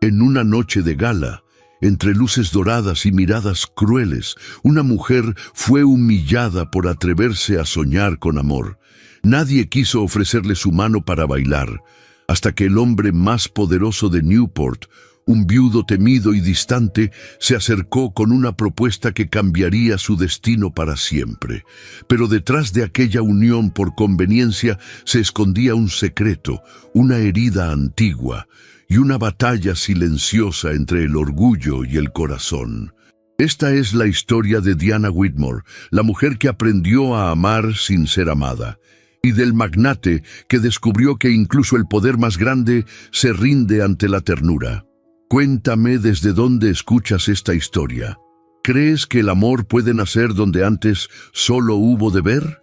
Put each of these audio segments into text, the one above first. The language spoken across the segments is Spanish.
En una noche de gala, entre luces doradas y miradas crueles, una mujer fue humillada por atreverse a soñar con amor. Nadie quiso ofrecerle su mano para bailar, hasta que el hombre más poderoso de Newport, un viudo temido y distante, se acercó con una propuesta que cambiaría su destino para siempre. Pero detrás de aquella unión por conveniencia se escondía un secreto, una herida antigua y una batalla silenciosa entre el orgullo y el corazón. Esta es la historia de Diana Whitmore, la mujer que aprendió a amar sin ser amada, y del magnate que descubrió que incluso el poder más grande se rinde ante la ternura. Cuéntame desde dónde escuchas esta historia. ¿Crees que el amor puede nacer donde antes solo hubo deber?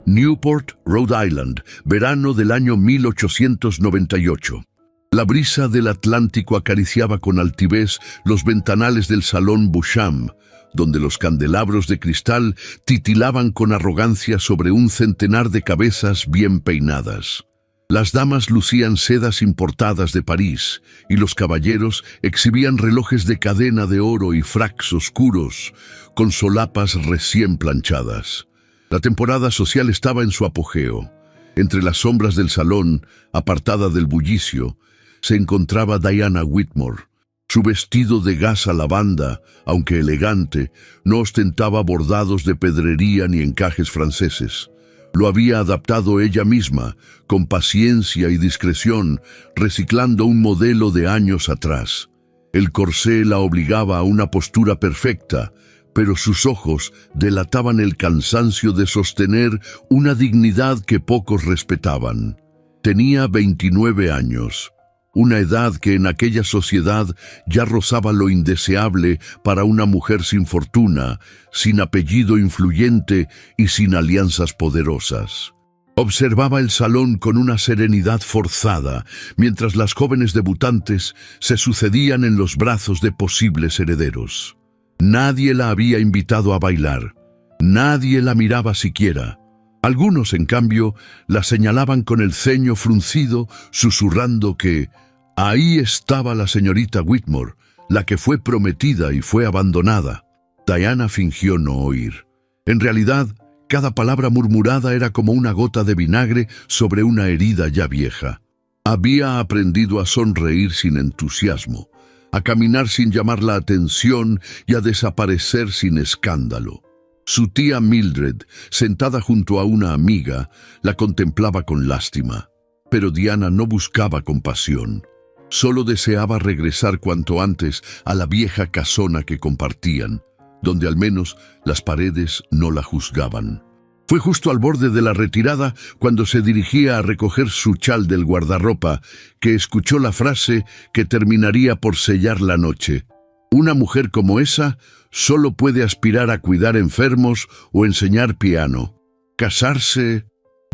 Newport, Rhode Island, verano del año 1898. La brisa del Atlántico acariciaba con altivez los ventanales del salón Beauchamp, donde los candelabros de cristal titilaban con arrogancia sobre un centenar de cabezas bien peinadas. Las damas lucían sedas importadas de París y los caballeros exhibían relojes de cadena de oro y fracs oscuros con solapas recién planchadas. La temporada social estaba en su apogeo. Entre las sombras del salón, apartada del bullicio, se encontraba Diana Whitmore. Su vestido de gasa lavanda, aunque elegante, no ostentaba bordados de pedrería ni encajes franceses. Lo había adaptado ella misma, con paciencia y discreción, reciclando un modelo de años atrás. El corsé la obligaba a una postura perfecta, pero sus ojos delataban el cansancio de sostener una dignidad que pocos respetaban. Tenía 29 años. Una edad que en aquella sociedad ya rozaba lo indeseable para una mujer sin fortuna, sin apellido influyente y sin alianzas poderosas. Observaba el salón con una serenidad forzada, mientras las jóvenes debutantes se sucedían en los brazos de posibles herederos. Nadie la había invitado a bailar, nadie la miraba siquiera. Algunos, en cambio, la señalaban con el ceño fruncido, susurrando que ahí estaba la señorita Whitmore, la que fue prometida y fue abandonada. Diana fingió no oír. En realidad, cada palabra murmurada era como una gota de vinagre sobre una herida ya vieja. Había aprendido a sonreír sin entusiasmo, a caminar sin llamar la atención y a desaparecer sin escándalo. Su tía Mildred, sentada junto a una amiga, la contemplaba con lástima. Pero Diana no buscaba compasión. Solo deseaba regresar cuanto antes a la vieja casona que compartían, donde al menos las paredes no la juzgaban. Fue justo al borde de la retirada, cuando se dirigía a recoger su chal del guardarropa, que escuchó la frase que terminaría por sellar la noche. Una mujer como esa solo puede aspirar a cuidar enfermos o enseñar piano. Casarse,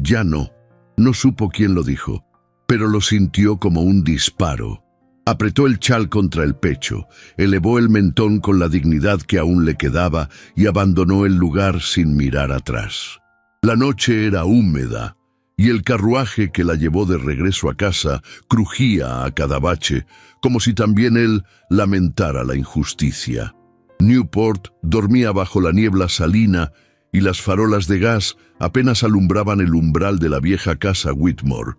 ya no. No supo quién lo dijo, pero lo sintió como un disparo. Apretó el chal contra el pecho, elevó el mentón con la dignidad que aún le quedaba y abandonó el lugar sin mirar atrás. La noche era húmeda y el carruaje que la llevó de regreso a casa crujía a cada bache, como si también él lamentara la injusticia. Newport dormía bajo la niebla salina y las farolas de gas apenas alumbraban el umbral de la vieja casa Whitmore.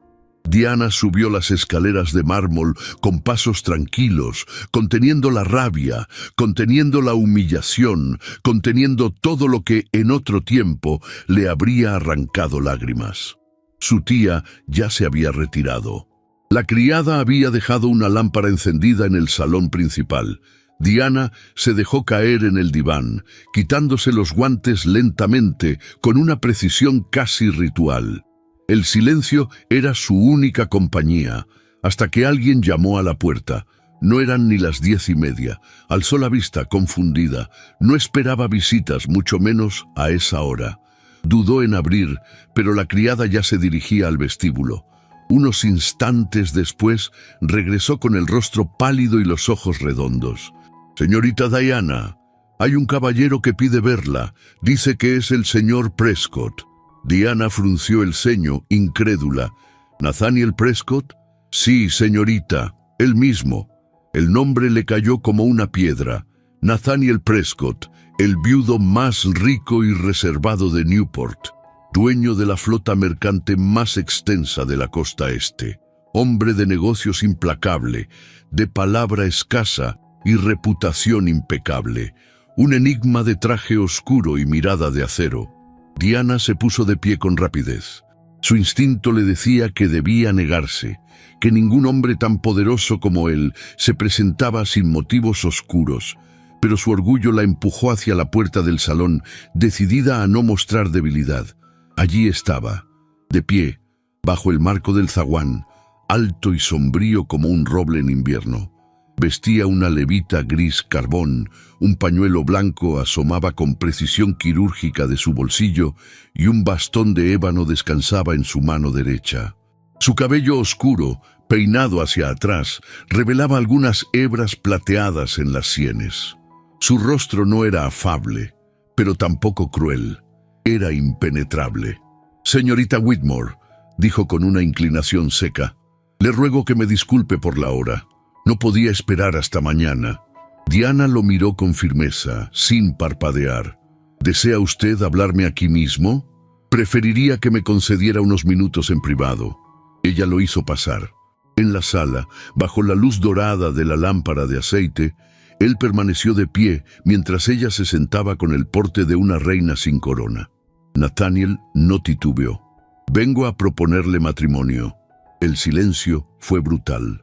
Diana subió las escaleras de mármol con pasos tranquilos, conteniendo la rabia, conteniendo la humillación, conteniendo todo lo que en otro tiempo le habría arrancado lágrimas. Su tía ya se había retirado. La criada había dejado una lámpara encendida en el salón principal. Diana se dejó caer en el diván, quitándose los guantes lentamente, con una precisión casi ritual. El silencio era su única compañía, hasta que alguien llamó a la puerta. No eran ni las 10:30. Alzó la vista, confundida. No esperaba visitas, mucho menos a esa hora. Dudó en abrir, pero la criada ya se dirigía al vestíbulo. Unos instantes después, regresó con el rostro pálido y los ojos redondos. «Señorita Diana, hay un caballero que pide verla. Dice que es el señor Prescott». Diana frunció el ceño, incrédula. «¿Nathaniel Prescott?» «Sí, señorita. Él mismo. El nombre le cayó como una piedra. Nathaniel Prescott, el viudo más rico y reservado de Newport, dueño de la flota mercante más extensa de la costa este, hombre de negocios implacable, de palabra escasa y reputación impecable, un enigma de traje oscuro y mirada de acero. Diana se puso de pie con rapidez. Su instinto le decía que debía negarse, que ningún hombre tan poderoso como él se presentaba sin motivos oscuros, pero su orgullo la empujó hacia la puerta del salón, decidida a no mostrar debilidad. Allí estaba, de pie, bajo el marco del zaguán, alto y sombrío como un roble en invierno. Vestía una levita gris carbón, un pañuelo blanco asomaba con precisión quirúrgica de su bolsillo y un bastón de ébano descansaba en su mano derecha. Su cabello oscuro, peinado hacia atrás, revelaba algunas hebras plateadas en las sienes. Su rostro no era afable, pero tampoco cruel. Era impenetrable. «Señorita Whitmore», dijo con una inclinación seca, «le ruego que me disculpe por la hora. No podía esperar hasta mañana». Diana lo miró con firmeza, sin parpadear. «¿Desea usted hablarme aquí mismo? Preferiría que me concediera unos minutos en privado». Ella lo hizo pasar. En la sala, bajo la luz dorada de la lámpara de aceite, él permaneció de pie mientras ella se sentaba con el porte de una reina sin corona. Nathaniel no titubeó. «Vengo a proponerle matrimonio». El silencio fue brutal.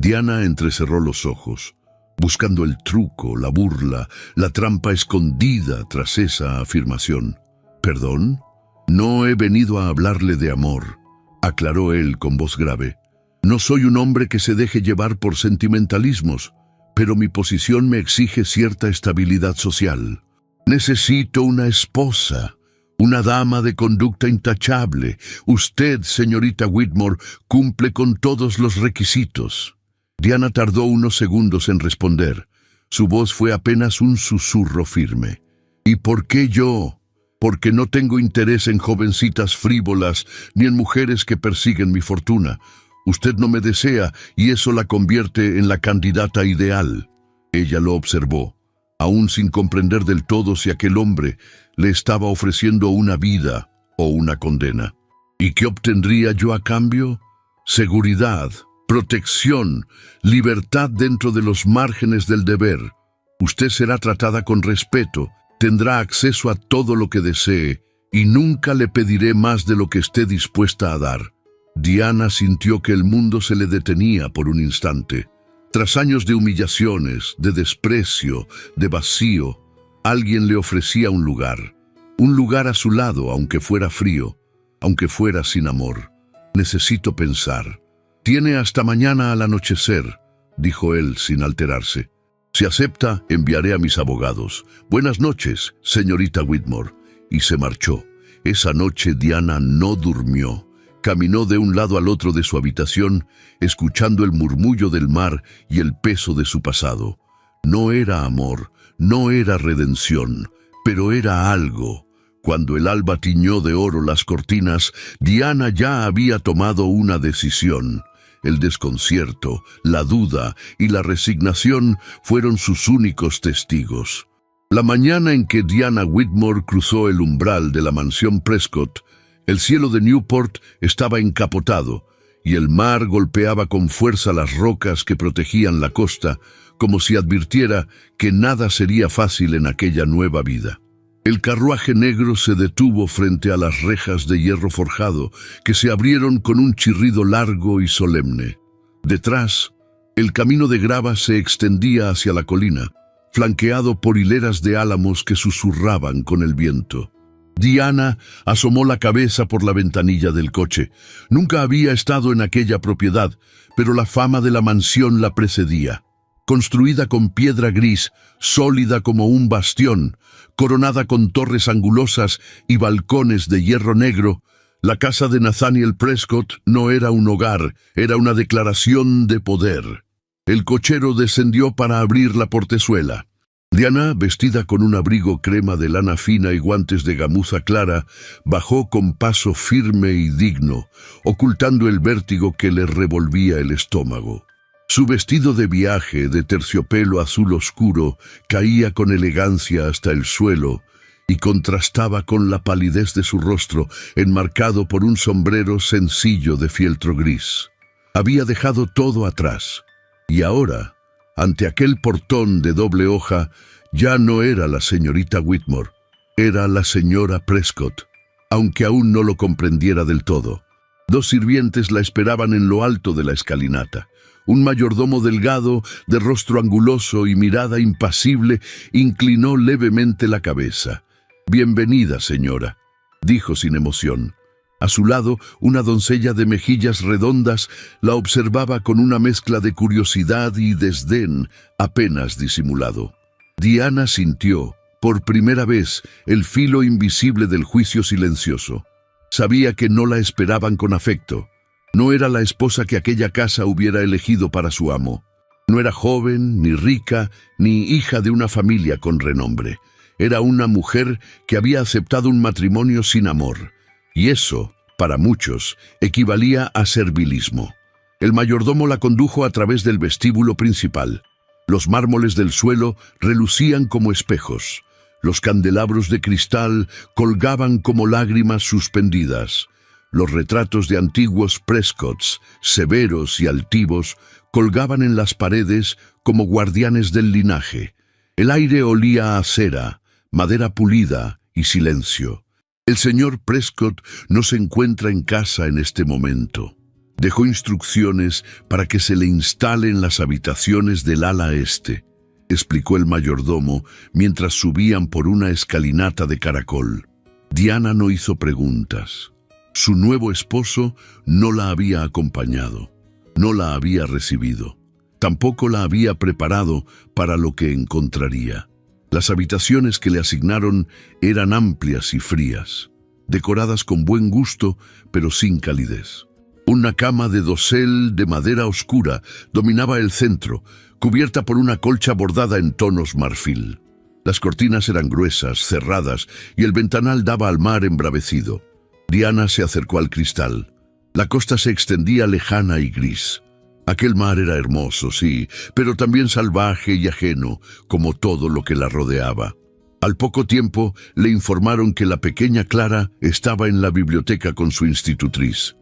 Diana entrecerró los ojos, buscando el truco, la burla, la trampa escondida tras esa afirmación. «¿Perdón? No he venido a hablarle de amor», aclaró él con voz grave. «No soy un hombre que se deje llevar por sentimentalismos, pero mi posición me exige cierta estabilidad social. Necesito una esposa, una dama de conducta intachable. Usted, señorita Whitmore, cumple con todos los requisitos». Diana tardó unos segundos en responder. Su voz fue apenas un susurro firme. «¿Y por qué yo? Porque no tengo interés en jovencitas frívolas ni en mujeres que persiguen mi fortuna. Usted no me desea y eso la convierte en la candidata ideal». Ella lo observó, aún sin comprender del todo si aquel hombre le estaba ofreciendo una vida o una condena. «¿Y qué obtendría yo a cambio? Seguridad, protección, libertad dentro de los márgenes del deber. Usted será tratada con respeto, tendrá acceso a todo lo que desee y nunca le pediré más de lo que esté dispuesta a dar». Diana sintió que el mundo se le detenía por un instante. Tras años de humillaciones, de desprecio, de vacío, alguien le ofrecía un lugar a su lado, aunque fuera frío, aunque fuera sin amor. «Necesito pensar». «Tiene hasta mañana al anochecer», dijo él sin alterarse. «Si acepta, enviaré a mis abogados. Buenas noches, señorita Whitmore». Y se marchó. Esa noche Diana no durmió. Caminó de un lado al otro de su habitación, escuchando el murmullo del mar y el peso de su pasado. No era amor, no era redención, pero era algo. Cuando el alba tiñó de oro las cortinas, Diana ya había tomado una decisión. El desconcierto, la duda y la resignación fueron sus únicos testigos. La mañana en que Diana Whitmore cruzó el umbral de la mansión Prescott, el cielo de Newport estaba encapotado y el mar golpeaba con fuerza las rocas que protegían la costa, como si advirtiera que nada sería fácil en aquella nueva vida. El carruaje negro se detuvo frente a las rejas de hierro forjado, que se abrieron con un chirrido largo y solemne. Detrás, el camino de grava se extendía hacia la colina, flanqueado por hileras de álamos que susurraban con el viento. Diana asomó la cabeza por la ventanilla del coche. Nunca había estado en aquella propiedad, pero la fama de la mansión la precedía. Construida con piedra gris, sólida como un bastión, coronada con torres angulosas y balcones de hierro negro, la casa de Nathaniel Prescott no era un hogar, era una declaración de poder. El cochero descendió para abrir la portezuela. Diana, vestida con un abrigo crema de lana fina y guantes de gamuza clara, bajó con paso firme y digno, ocultando el vértigo que le revolvía el estómago. Su vestido de viaje de terciopelo azul oscuro caía con elegancia hasta el suelo y contrastaba con la palidez de su rostro, enmarcado por un sombrero sencillo de fieltro gris. Había dejado todo atrás, y ahora, ante aquel portón de doble hoja, ya no era la señorita Whitmore, era la señora Prescott, aunque aún no lo comprendiera del todo. Dos sirvientes la esperaban en lo alto de la escalinata. Un mayordomo delgado, de rostro anguloso y mirada impasible, inclinó levemente la cabeza. «Bienvenida, señora», dijo sin emoción. A su lado, una doncella de mejillas redondas la observaba con una mezcla de curiosidad y desdén apenas disimulado. Diana sintió, por primera vez, el filo invisible del juicio silencioso. Sabía que no la esperaban con afecto. No era la esposa que aquella casa hubiera elegido para su amo. No era joven, ni rica, ni hija de una familia con renombre. Era una mujer que había aceptado un matrimonio sin amor. Y eso, para muchos, equivalía a servilismo. El mayordomo la condujo a través del vestíbulo principal. Los mármoles del suelo relucían como espejos. Los candelabros de cristal colgaban como lágrimas suspendidas. Los retratos de antiguos Prescotts, severos y altivos, colgaban en las paredes como guardianes del linaje. El aire olía a cera, madera pulida y silencio. El señor Prescott no se encuentra en casa en este momento. Dejó instrucciones para que se le instale en las habitaciones del ala este, explicó el mayordomo mientras subían por una escalinata de caracol. Diana no hizo preguntas. Su nuevo esposo no la había acompañado, no la había recibido. Tampoco la había preparado para lo que encontraría. Las habitaciones que le asignaron eran amplias y frías, decoradas con buen gusto, pero sin calidez. Una cama de dosel de madera oscura dominaba el centro, cubierta por una colcha bordada en tonos marfil. Las cortinas eran gruesas, cerradas, y el ventanal daba al mar embravecido. Diana se acercó al cristal. La costa se extendía lejana y gris. Aquel mar era hermoso, sí, pero también salvaje y ajeno, como todo lo que la rodeaba. Al poco tiempo le informaron que la pequeña Clara estaba en la biblioteca con su institutriz.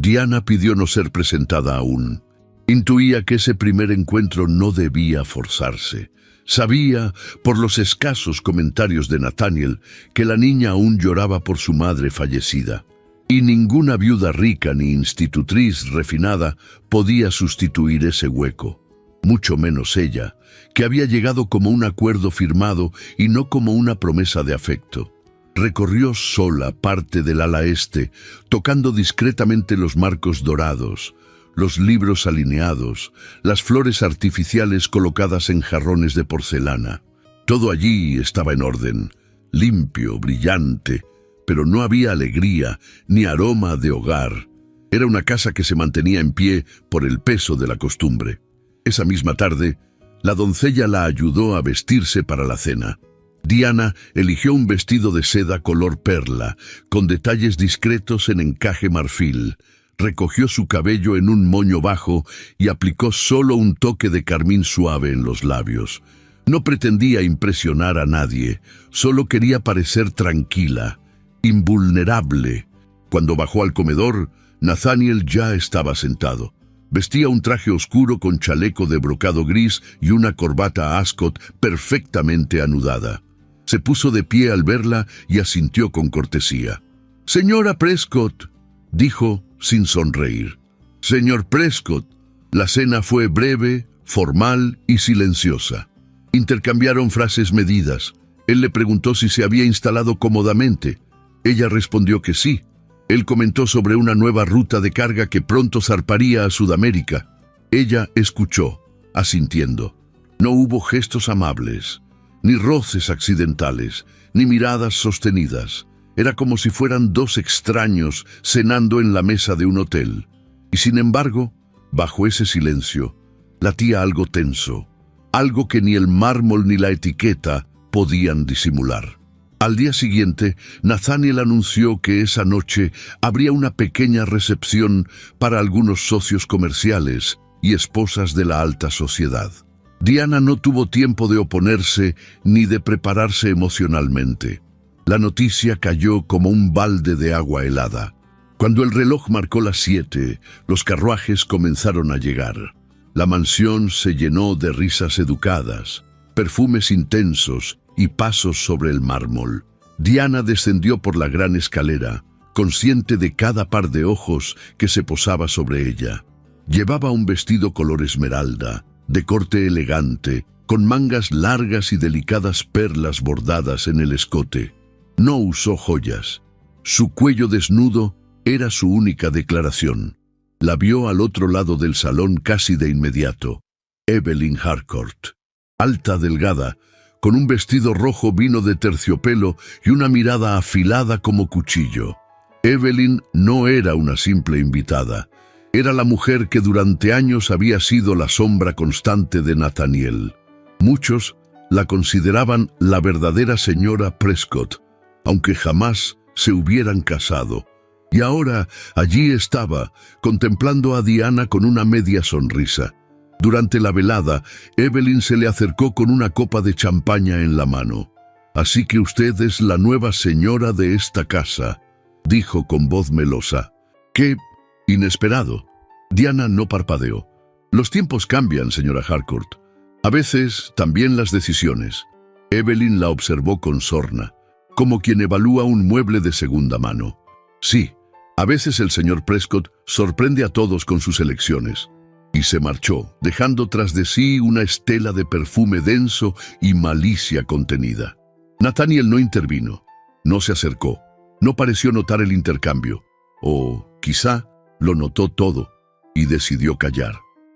Diana pidió no ser presentada aún. Intuía que ese primer encuentro no debía forzarse. Sabía, por los escasos comentarios de Nathaniel, que la niña aún lloraba por su madre fallecida. Y ninguna viuda rica ni institutriz refinada podía sustituir ese hueco. Mucho menos ella, que había llegado como un acuerdo firmado y no como una promesa de afecto. Recorrió sola parte del ala este, tocando discretamente los marcos dorados, los libros alineados, las flores artificiales colocadas en jarrones de porcelana. Todo allí estaba en orden, limpio, brillante, pero no había alegría ni aroma de hogar. Era una casa que se mantenía en pie por el peso de la costumbre. Esa misma tarde, la doncella la ayudó a vestirse para la cena. Diana eligió un vestido de seda color perla, con detalles discretos en encaje marfil. Recogió su cabello en un moño bajo y aplicó solo un toque de carmín suave en los labios. No pretendía impresionar a nadie, solo quería parecer tranquila, invulnerable. Cuando bajó al comedor, Nathaniel ya estaba sentado. Vestía un traje oscuro con chaleco de brocado gris y una corbata Ascot perfectamente anudada. Se puso de pie al verla y asintió con cortesía. «Señora Prescott», dijo sin sonreír. «Señor Prescott». La cena fue breve, formal y silenciosa. Intercambiaron frases medidas. Él le preguntó si se había instalado cómodamente. Ella respondió que sí. Él comentó sobre una nueva ruta de carga que pronto zarparía a Sudamérica. Ella escuchó, asintiendo. No hubo gestos amables, ni roces accidentales, ni miradas sostenidas. Era como si fueran dos extraños cenando en la mesa de un hotel. Y sin embargo, bajo ese silencio, latía algo tenso, algo que ni el mármol ni la etiqueta podían disimular. Al día siguiente, Nathaniel anunció que esa noche habría una pequeña recepción para algunos socios comerciales y esposas de la alta sociedad. Diana no tuvo tiempo de oponerse ni de prepararse emocionalmente. La noticia cayó como un balde de agua helada. Cuando el reloj marcó las 7, los carruajes comenzaron a llegar. La mansión se llenó de risas educadas, perfumes intensos y pasos sobre el mármol. Diana descendió por la gran escalera, consciente de cada par de ojos que se posaba sobre ella. Llevaba un vestido color esmeralda, de corte elegante, con mangas largas y delicadas perlas bordadas en el escote. No usó joyas. Su cuello desnudo era su única declaración. La vio al otro lado del salón casi de inmediato. Evelyn Harcourt. Alta, delgada, con un vestido rojo vino de terciopelo y una mirada afilada como cuchillo. Evelyn no era una simple invitada. Era la mujer que durante años había sido la sombra constante de Nathaniel. Muchos la consideraban la verdadera señora Prescott, aunque jamás se hubieran casado. Y ahora allí estaba, contemplando a Diana con una media sonrisa. Durante la velada, Evelyn se le acercó con una copa de champaña en la mano. «Así que usted es la nueva señora de esta casa», dijo con voz melosa. «¡Qué inesperado!». Diana no parpadeó. «Los tiempos cambian, señora Harcourt. A veces también las decisiones». Evelyn la observó con sorna, como quien evalúa un mueble de segunda mano. «Sí, a veces el señor Prescott sorprende a todos con sus elecciones». Y se marchó, dejando tras de sí una estela de perfume denso y malicia contenida. Nathaniel no intervino, no se acercó, no pareció notar el intercambio, o quizá lo notó todo y decidió callar.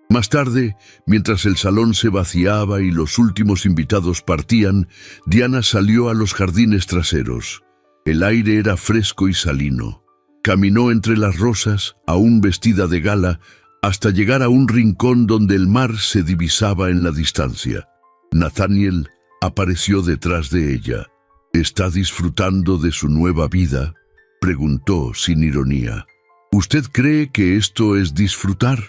Más tarde, mientras el salón se vaciaba y los últimos invitados partían, Diana salió a los jardines traseros. El aire era fresco y salino. Caminó entre las rosas, aún vestida de gala, hasta llegar a un rincón donde el mar se divisaba en la distancia. Nathaniel apareció detrás de ella. «¿Está disfrutando de su nueva vida?», preguntó sin ironía. «¿Usted cree que esto es disfrutar?».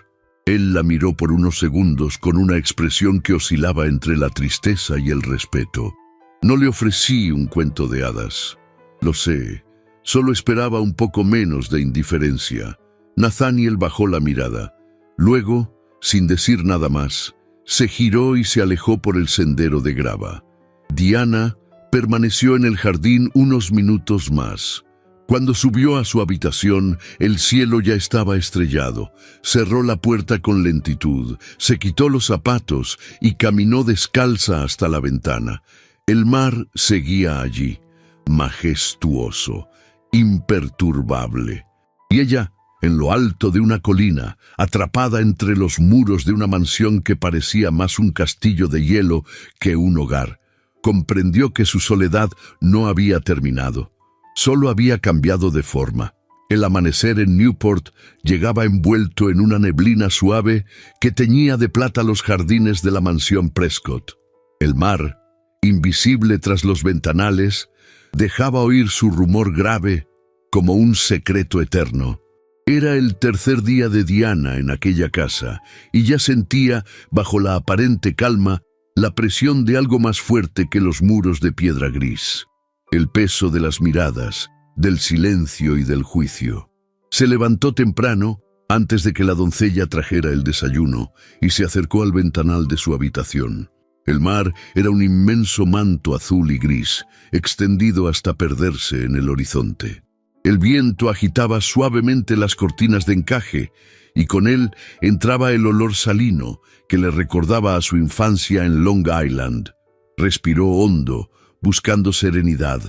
Él la miró por unos segundos con una expresión que oscilaba entre la tristeza y el respeto. «No le ofrecí un cuento de hadas. Lo sé, solo esperaba un poco menos de indiferencia». Nathaniel bajó la mirada. Luego, sin decir nada más, se giró y se alejó por el sendero de grava. Diana permaneció en el jardín unos minutos más. Cuando subió a su habitación, el cielo ya estaba estrellado. Cerró la puerta con lentitud, se quitó los zapatos y caminó descalza hasta la ventana. El mar seguía allí, majestuoso, imperturbable. Y ella, en lo alto de una colina, atrapada entre los muros de una mansión que parecía más un castillo de hielo que un hogar, comprendió que su soledad no había terminado, solo había cambiado de forma. El amanecer en Newport llegaba envuelto en una neblina suave que teñía de plata los jardines de la mansión Prescott. El mar, invisible tras los ventanales, dejaba oír su rumor grave como un secreto eterno. Era el tercer día de Diana en aquella casa, y ya sentía, bajo la aparente calma, la presión de algo más fuerte que los muros de piedra gris. El peso de las miradas, del silencio y del juicio. Se levantó temprano, antes de que la doncella trajera el desayuno, y se acercó al ventanal de su habitación. El mar era un inmenso manto azul y gris, extendido hasta perderse en el horizonte. El viento agitaba suavemente las cortinas de encaje, y con él entraba el olor salino que le recordaba a su infancia en Long Island. Respiró hondo, buscando serenidad,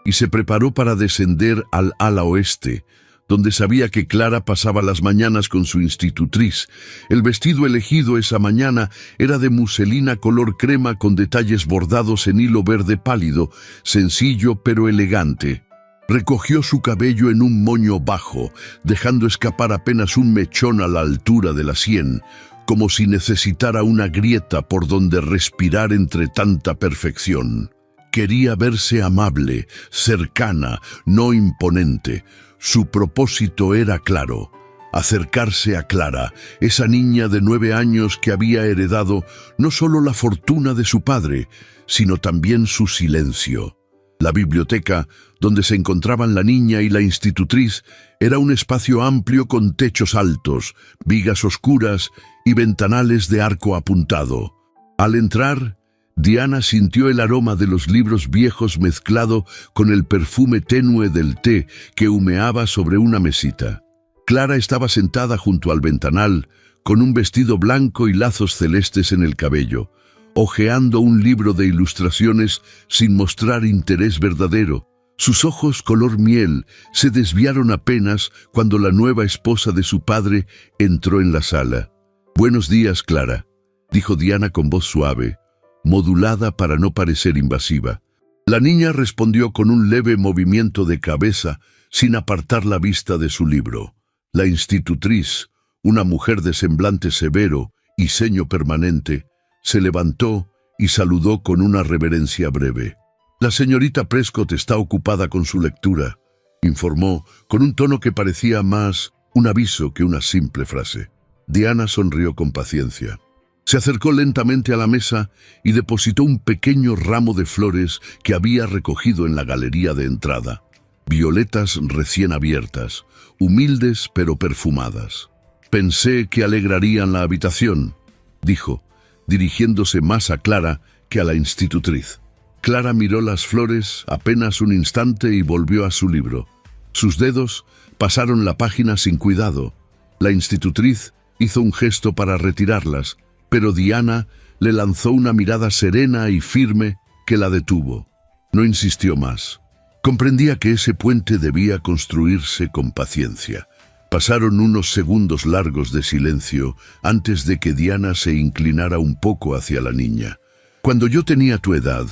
y se preparó para descender al ala oeste, donde sabía que Clara pasaba las mañanas con su institutriz. El vestido elegido esa mañana era de muselina color crema con detalles bordados en hilo verde pálido, sencillo pero elegante. Recogió su cabello en un moño bajo, dejando escapar apenas un mechón a la altura de la sien, como si necesitara una grieta por donde respirar entre tanta perfección. Quería verse amable, cercana, no imponente. Su propósito era claro: acercarse a Clara, esa niña de 9 años que había heredado no solo la fortuna de su padre, sino también su silencio. La biblioteca, donde se encontraban la niña y la institutriz, era un espacio amplio con techos altos, vigas oscuras y ventanales de arco apuntado. Al entrar, Diana sintió el aroma de los libros viejos mezclado con el perfume tenue del té que humeaba sobre una mesita. Clara estaba sentada junto al ventanal, con un vestido blanco y lazos celestes en el cabello, hojeando un libro de ilustraciones sin mostrar interés verdadero. Sus ojos color miel se desviaron apenas cuando la nueva esposa de su padre entró en la sala. «Buenos días, Clara», dijo Diana con voz suave, modulada para no parecer invasiva. La niña respondió con un leve movimiento de cabeza sin apartar la vista de su libro. La institutriz, una mujer de semblante severo y ceño permanente, se levantó y saludó con una reverencia breve. «La señorita Prescott está ocupada con su lectura», informó con un tono que parecía más un aviso que una simple frase. Diana sonrió con paciencia. Se acercó lentamente a la mesa y depositó un pequeño ramo de flores que había recogido en la galería de entrada. Violetas recién abiertas, humildes pero perfumadas. «Pensé que alegrarían la habitación», dijo, dirigiéndose más a Clara que a la institutriz. Clara miró las flores apenas un instante y volvió a su libro. Sus dedos pasaron la página sin cuidado. La institutriz hizo un gesto para retirarlas, pero Diana le lanzó una mirada serena y firme que la detuvo. No insistió más. Comprendía que ese puente debía construirse con paciencia. Pasaron unos segundos largos de silencio antes de que Diana se inclinara un poco hacia la niña. «Cuando yo tenía tu edad»,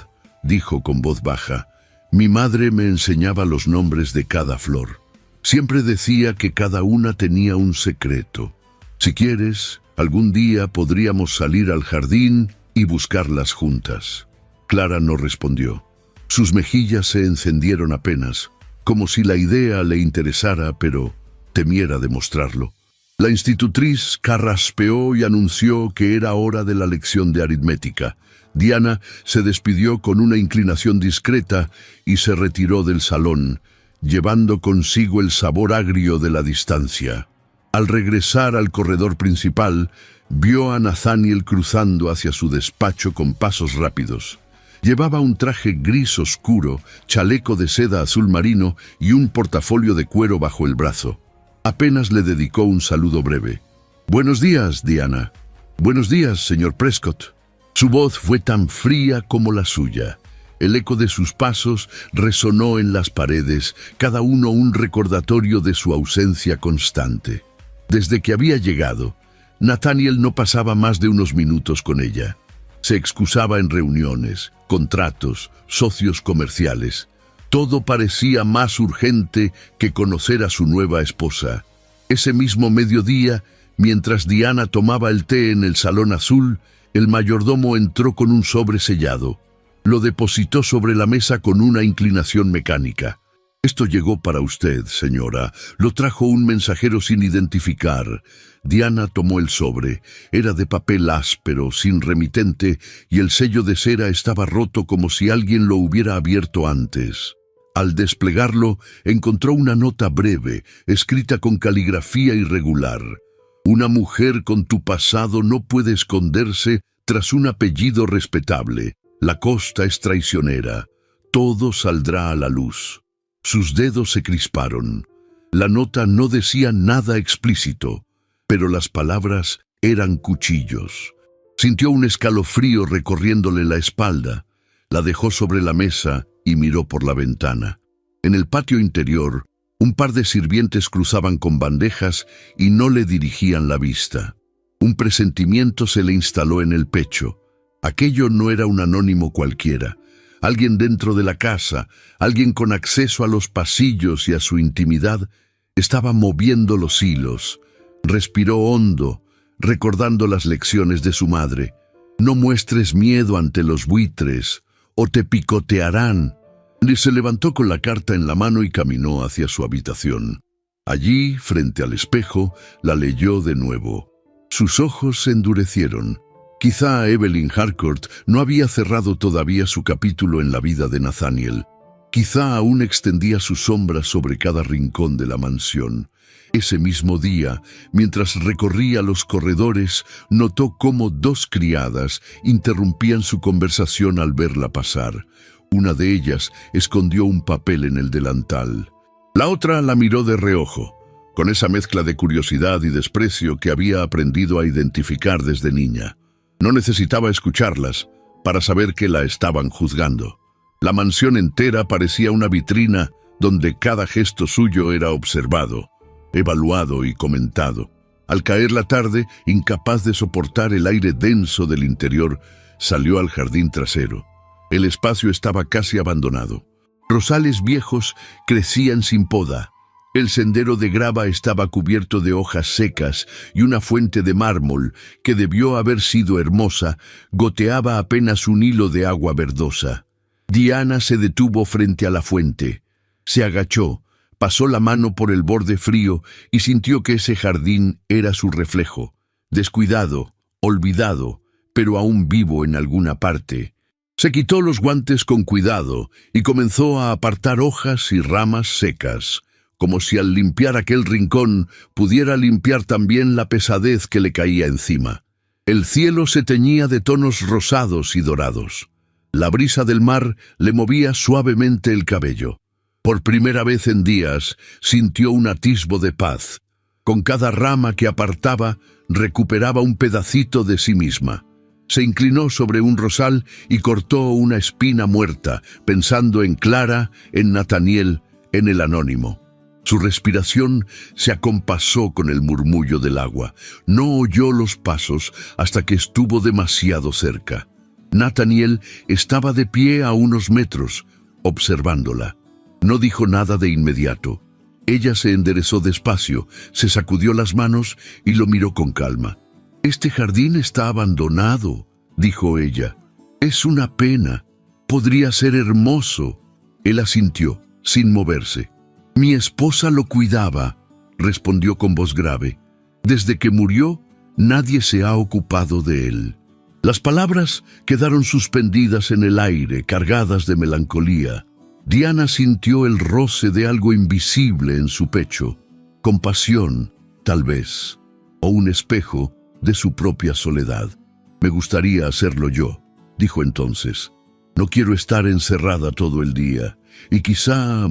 dijo con voz baja, «mi madre me enseñaba los nombres de cada flor. Siempre decía que cada una tenía un secreto. Si quieres, algún día podríamos salir al jardín y buscarlas juntas». Clara no respondió. Sus mejillas se encendieron apenas, como si la idea le interesara, pero temiera demostrarlo. La institutriz carraspeó y anunció que era hora de la lección de aritmética. Diana se despidió con una inclinación discreta y se retiró del salón, llevando consigo el sabor agrio de la distancia. Al regresar al corredor principal, vio a Nathaniel cruzando hacia su despacho con pasos rápidos. Llevaba un traje gris oscuro, chaleco de seda azul marino y un portafolio de cuero bajo el brazo. Apenas le dedicó un saludo breve. «Buenos días, Diana». «Buenos días, señor Prescott». Su voz fue tan fría como la suya. El eco de sus pasos resonó en las paredes, cada uno un recordatorio de su ausencia constante. Desde que había llegado, Nathaniel no pasaba más de unos minutos con ella. Se excusaba en reuniones, contratos, socios comerciales. Todo parecía más urgente que conocer a su nueva esposa. Ese mismo mediodía, mientras Diana tomaba el té en el salón azul, el mayordomo entró con un sobre sellado. Lo depositó sobre la mesa con una inclinación mecánica. «Esto llegó para usted, señora. Lo trajo un mensajero sin identificar». Diana tomó el sobre. Era de papel áspero, sin remitente, y el sello de cera estaba roto como si alguien lo hubiera abierto antes. Al desplegarlo, encontró una nota breve, escrita con caligrafía irregular. «Una mujer con tu pasado no puede esconderse tras un apellido respetable. La costa es traicionera. Todo saldrá a la luz». Sus dedos se crisparon. La nota no decía nada explícito, pero las palabras eran cuchillos. Sintió un escalofrío recorriéndole la espalda. La dejó sobre la mesa y miró por la ventana. En el patio interior, un par de sirvientes cruzaban con bandejas y no le dirigían la vista. Un presentimiento se le instaló en el pecho. Aquello no era un anónimo cualquiera. Alguien dentro de la casa, alguien con acceso a los pasillos y a su intimidad, estaba moviendo los hilos. Respiró hondo, recordando las lecciones de su madre. «No muestres miedo ante los buitres, o te picotearán». Y se levantó con la carta en la mano y caminó hacia su habitación. Allí, frente al espejo, la leyó de nuevo. Sus ojos se endurecieron. Quizá Evelyn Harcourt no había cerrado todavía su capítulo en la vida de Nathaniel. Quizá aún extendía su sombra sobre cada rincón de la mansión. Ese mismo día, mientras recorría los corredores, notó cómo dos criadas interrumpían su conversación al verla pasar. Una de ellas escondió un papel en el delantal. La otra la miró de reojo, con esa mezcla de curiosidad y desprecio que había aprendido a identificar desde niña. No necesitaba escucharlas para saber que la estaban juzgando. La mansión entera parecía una vitrina donde cada gesto suyo era observado, evaluado y comentado. Al caer la tarde, incapaz de soportar el aire denso del interior, salió al jardín trasero. El espacio estaba casi abandonado. Rosales viejos crecían sin poda. El sendero de grava estaba cubierto de hojas secas y una fuente de mármol, que debió haber sido hermosa, goteaba apenas un hilo de agua verdosa. Diana se detuvo frente a la fuente. Se agachó, pasó la mano por el borde frío y sintió que ese jardín era su reflejo, descuidado, olvidado, pero aún vivo en alguna parte. Se quitó los guantes con cuidado y comenzó a apartar hojas y ramas secas, como si al limpiar aquel rincón pudiera limpiar también la pesadez que le caía encima. El cielo se teñía de tonos rosados y dorados. La brisa del mar le movía suavemente el cabello. Por primera vez en días sintió un atisbo de paz. Con cada rama que apartaba, recuperaba un pedacito de sí misma. Se inclinó sobre un rosal y cortó una espina muerta, pensando en Clara, en Nathaniel, en el anónimo. Su respiración se acompasó con el murmullo del agua. No oyó los pasos hasta que estuvo demasiado cerca. Nathaniel estaba de pie a unos metros, observándola. No dijo nada de inmediato. Ella se enderezó despacio, se sacudió las manos y lo miró con calma. «Este jardín está abandonado», dijo ella. «Es una pena. Podría ser hermoso». Él asintió, sin moverse. «Mi esposa lo cuidaba», respondió con voz grave. «Desde que murió, nadie se ha ocupado de él». Las palabras quedaron suspendidas en el aire, cargadas de melancolía. Diana sintió el roce de algo invisible en su pecho. Compasión, tal vez, o un espejo de su propia soledad. «Me gustaría hacerlo yo», dijo entonces. «No quiero estar encerrada todo el día, y quizá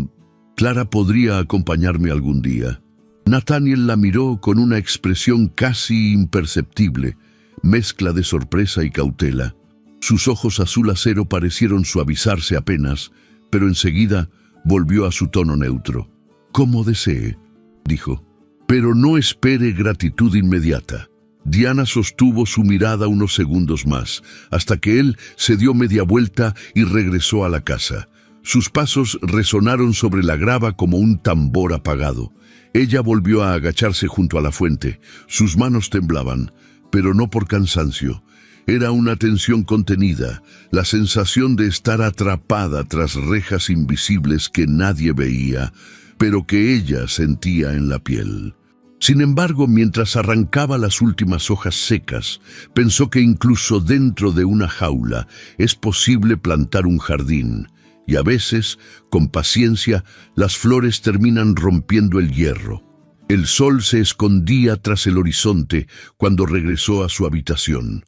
Clara podría acompañarme algún día». Nathaniel la miró con una expresión casi imperceptible, mezcla de sorpresa y cautela. Sus ojos azul acero parecieron suavizarse apenas, pero enseguida volvió a su tono neutro. «Como desee», dijo, «pero no espere gratitud inmediata». Diana sostuvo su mirada unos segundos más, hasta que él se dio media vuelta y regresó a la casa. Sus pasos resonaron sobre la grava como un tambor apagado. Ella volvió a agacharse junto a la fuente. Sus manos temblaban, pero no por cansancio. Era una tensión contenida, la sensación de estar atrapada tras rejas invisibles que nadie veía, pero que ella sentía en la piel. Sin embargo, mientras arrancaba las últimas hojas secas, pensó que incluso dentro de una jaula es posible plantar un jardín, y a veces, con paciencia, las flores terminan rompiendo el hierro. El sol se escondía tras el horizonte cuando regresó a su habitación.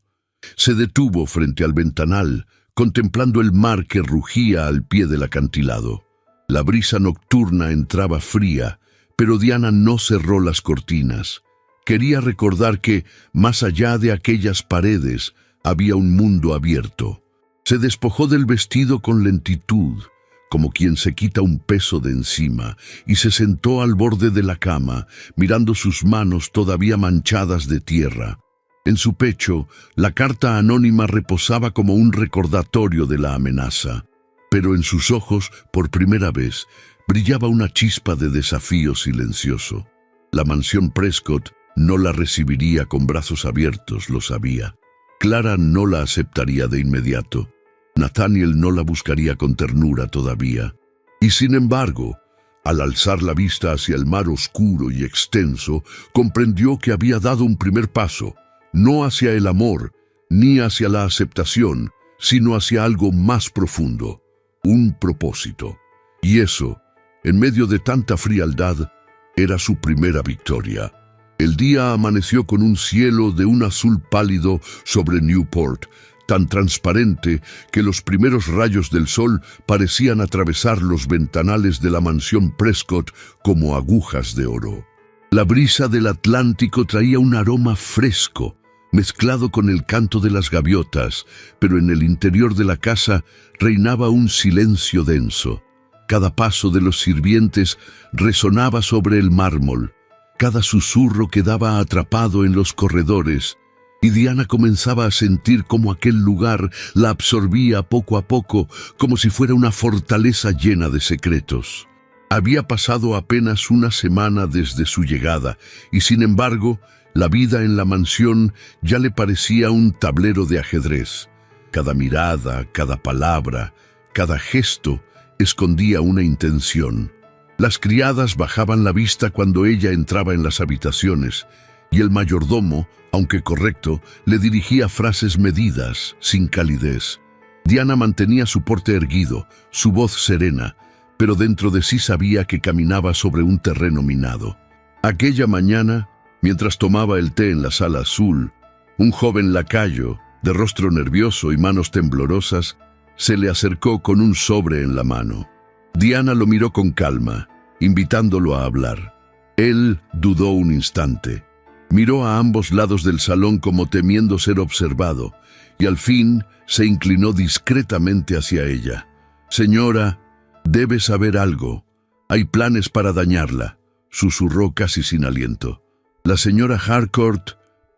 Se detuvo frente al ventanal, contemplando el mar que rugía al pie del acantilado. La brisa nocturna entraba fría, pero Diana no cerró las cortinas. Quería recordar que, más allá de aquellas paredes, había un mundo abierto. Se despojó del vestido con lentitud, como quien se quita un peso de encima, y se sentó al borde de la cama, mirando sus manos todavía manchadas de tierra. En su pecho, la carta anónima reposaba como un recordatorio de la amenaza, pero en sus ojos, por primera vez, brillaba una chispa de desafío silencioso. La mansión Prescott no la recibiría con brazos abiertos, lo sabía. Clara no la aceptaría de inmediato. Nathaniel no la buscaría con ternura todavía. Y sin embargo, Al alzar la vista hacia el mar oscuro y extenso, comprendió que había dado un primer paso, no hacia el amor, ni hacia la aceptación, sino hacia algo más profundo, un propósito. Y eso, en medio de tanta frialdad, era su primera victoria. El día amaneció con un cielo de un azul pálido sobre Newport, tan transparente que los primeros rayos del sol parecían atravesar los ventanales de la mansión Prescott como agujas de oro. La brisa del Atlántico traía un aroma fresco, mezclado con el canto de las gaviotas, pero en el interior de la casa reinaba un silencio denso. Cada paso de los sirvientes resonaba sobre el mármol, cada susurro quedaba atrapado en los corredores, y Diana comenzaba a sentir cómo aquel lugar la absorbía poco a poco, como si fuera una fortaleza llena de secretos. Había pasado apenas una semana desde su llegada, y sin embargo, la vida en la mansión ya le parecía un tablero de ajedrez. Cada mirada, cada palabra, cada gesto escondía una intención. Las criadas bajaban la vista cuando ella entraba en las habitaciones, y el mayordomo, aunque correcto, le dirigía frases medidas, sin calidez. Diana mantenía su porte erguido, su voz serena, pero dentro de sí sabía que caminaba sobre un terreno minado. Aquella mañana, mientras tomaba el té en la sala azul, un joven lacayo, de rostro nervioso y manos temblorosas, se le acercó con un sobre en la mano. Diana lo miró con calma, invitándolo a hablar. Él dudó un instante. Miró a ambos lados del salón como temiendo ser observado, y al fin se inclinó discretamente hacia ella. «Señora, debe saber algo. Hay planes para dañarla», susurró casi sin aliento. «La señora Harcourt,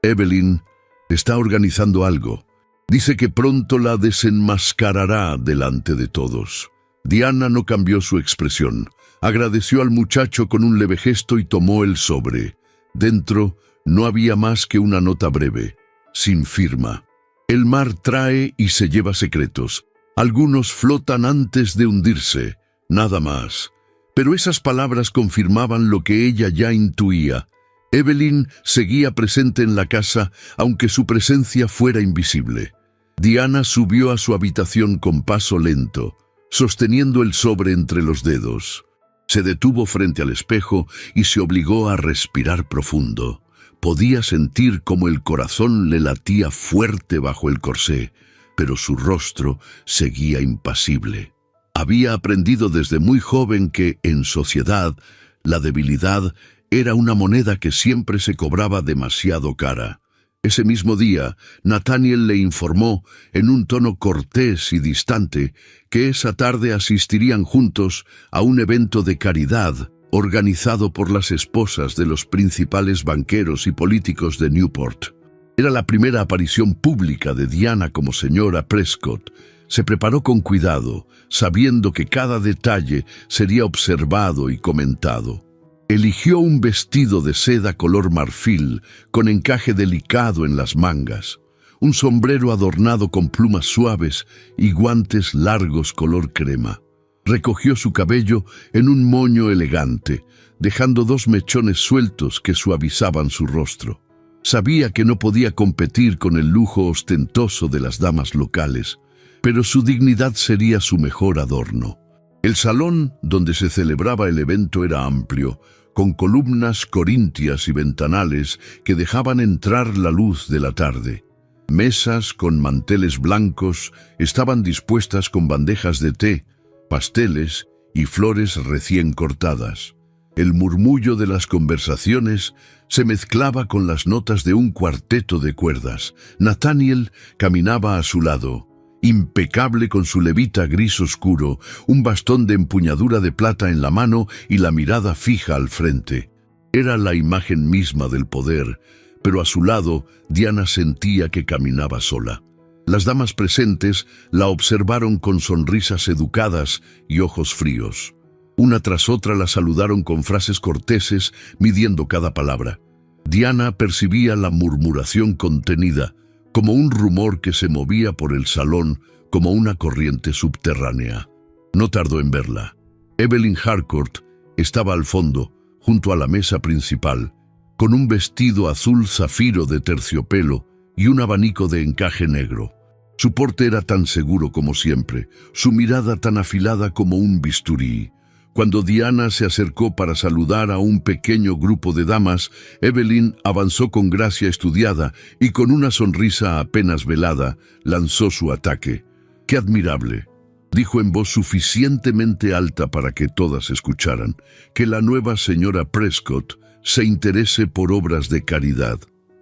Evelyn, está organizando algo. Dice que pronto la desenmascarará delante de todos». Diana no cambió su expresión. Agradeció al muchacho con un leve gesto y tomó el sobre. Dentro no había más que una nota breve, sin firma. «El mar trae y se lleva secretos. Algunos flotan antes de hundirse, nada más». Pero esas palabras confirmaban lo que ella ya intuía. Evelyn seguía presente en la casa, aunque su presencia fuera invisible. Diana subió a su habitación con paso lento, sosteniendo el sobre entre los dedos. Se detuvo frente al espejo y se obligó a respirar profundo. Podía sentir cómo el corazón le latía fuerte bajo el corsé, pero su rostro seguía impasible. Había aprendido desde muy joven que, en sociedad, la debilidad era una moneda que siempre se cobraba demasiado cara. Ese mismo día, Nathaniel le informó, en un tono cortés y distante, que esa tarde asistirían juntos a un evento de caridad organizado por las esposas de los principales banqueros y políticos de Newport. Era la primera aparición pública de Diana como señora Prescott. Se preparó con cuidado, sabiendo que cada detalle sería observado y comentado. Eligió un vestido de seda color marfil, con encaje delicado en las mangas, un sombrero adornado con plumas suaves y guantes largos color crema. Recogió su cabello en un moño elegante, dejando 2 mechones sueltos que suavizaban su rostro. Sabía que no podía competir con el lujo ostentoso de las damas locales, pero su dignidad sería su mejor adorno. El salón donde se celebraba el evento era amplio, con columnas corintias y ventanales que dejaban entrar la luz de la tarde. Mesas con manteles blancos estaban dispuestas con bandejas de té, pasteles y flores recién cortadas. El murmullo de las conversaciones se mezclaba con las notas de un cuarteto de cuerdas. Nathaniel caminaba a su lado, impecable con su levita gris oscuro, un bastón de empuñadura de plata en la mano y la mirada fija al frente. Era la imagen misma del poder, pero a su lado Diana sentía que caminaba sola. Las damas presentes la observaron con sonrisas educadas y ojos fríos. Una tras otra la saludaron con frases corteses, midiendo cada palabra. Diana percibía la murmuración contenida, como un rumor que se movía por el salón como una corriente subterránea. No tardó en verla. Evelyn Harcourt estaba al fondo, junto a la mesa principal, con un vestido azul zafiro de terciopelo y un abanico de encaje negro. Su porte era tan seguro como siempre, su mirada tan afilada como un bisturí. Cuando Diana se acercó para saludar a un pequeño grupo de damas, Evelyn avanzó con gracia estudiada y con una sonrisa apenas velada, lanzó su ataque. «¡Qué admirable!», dijo en voz suficientemente alta para que todas escucharan, «que la nueva señora Prescott se interese por obras de caridad.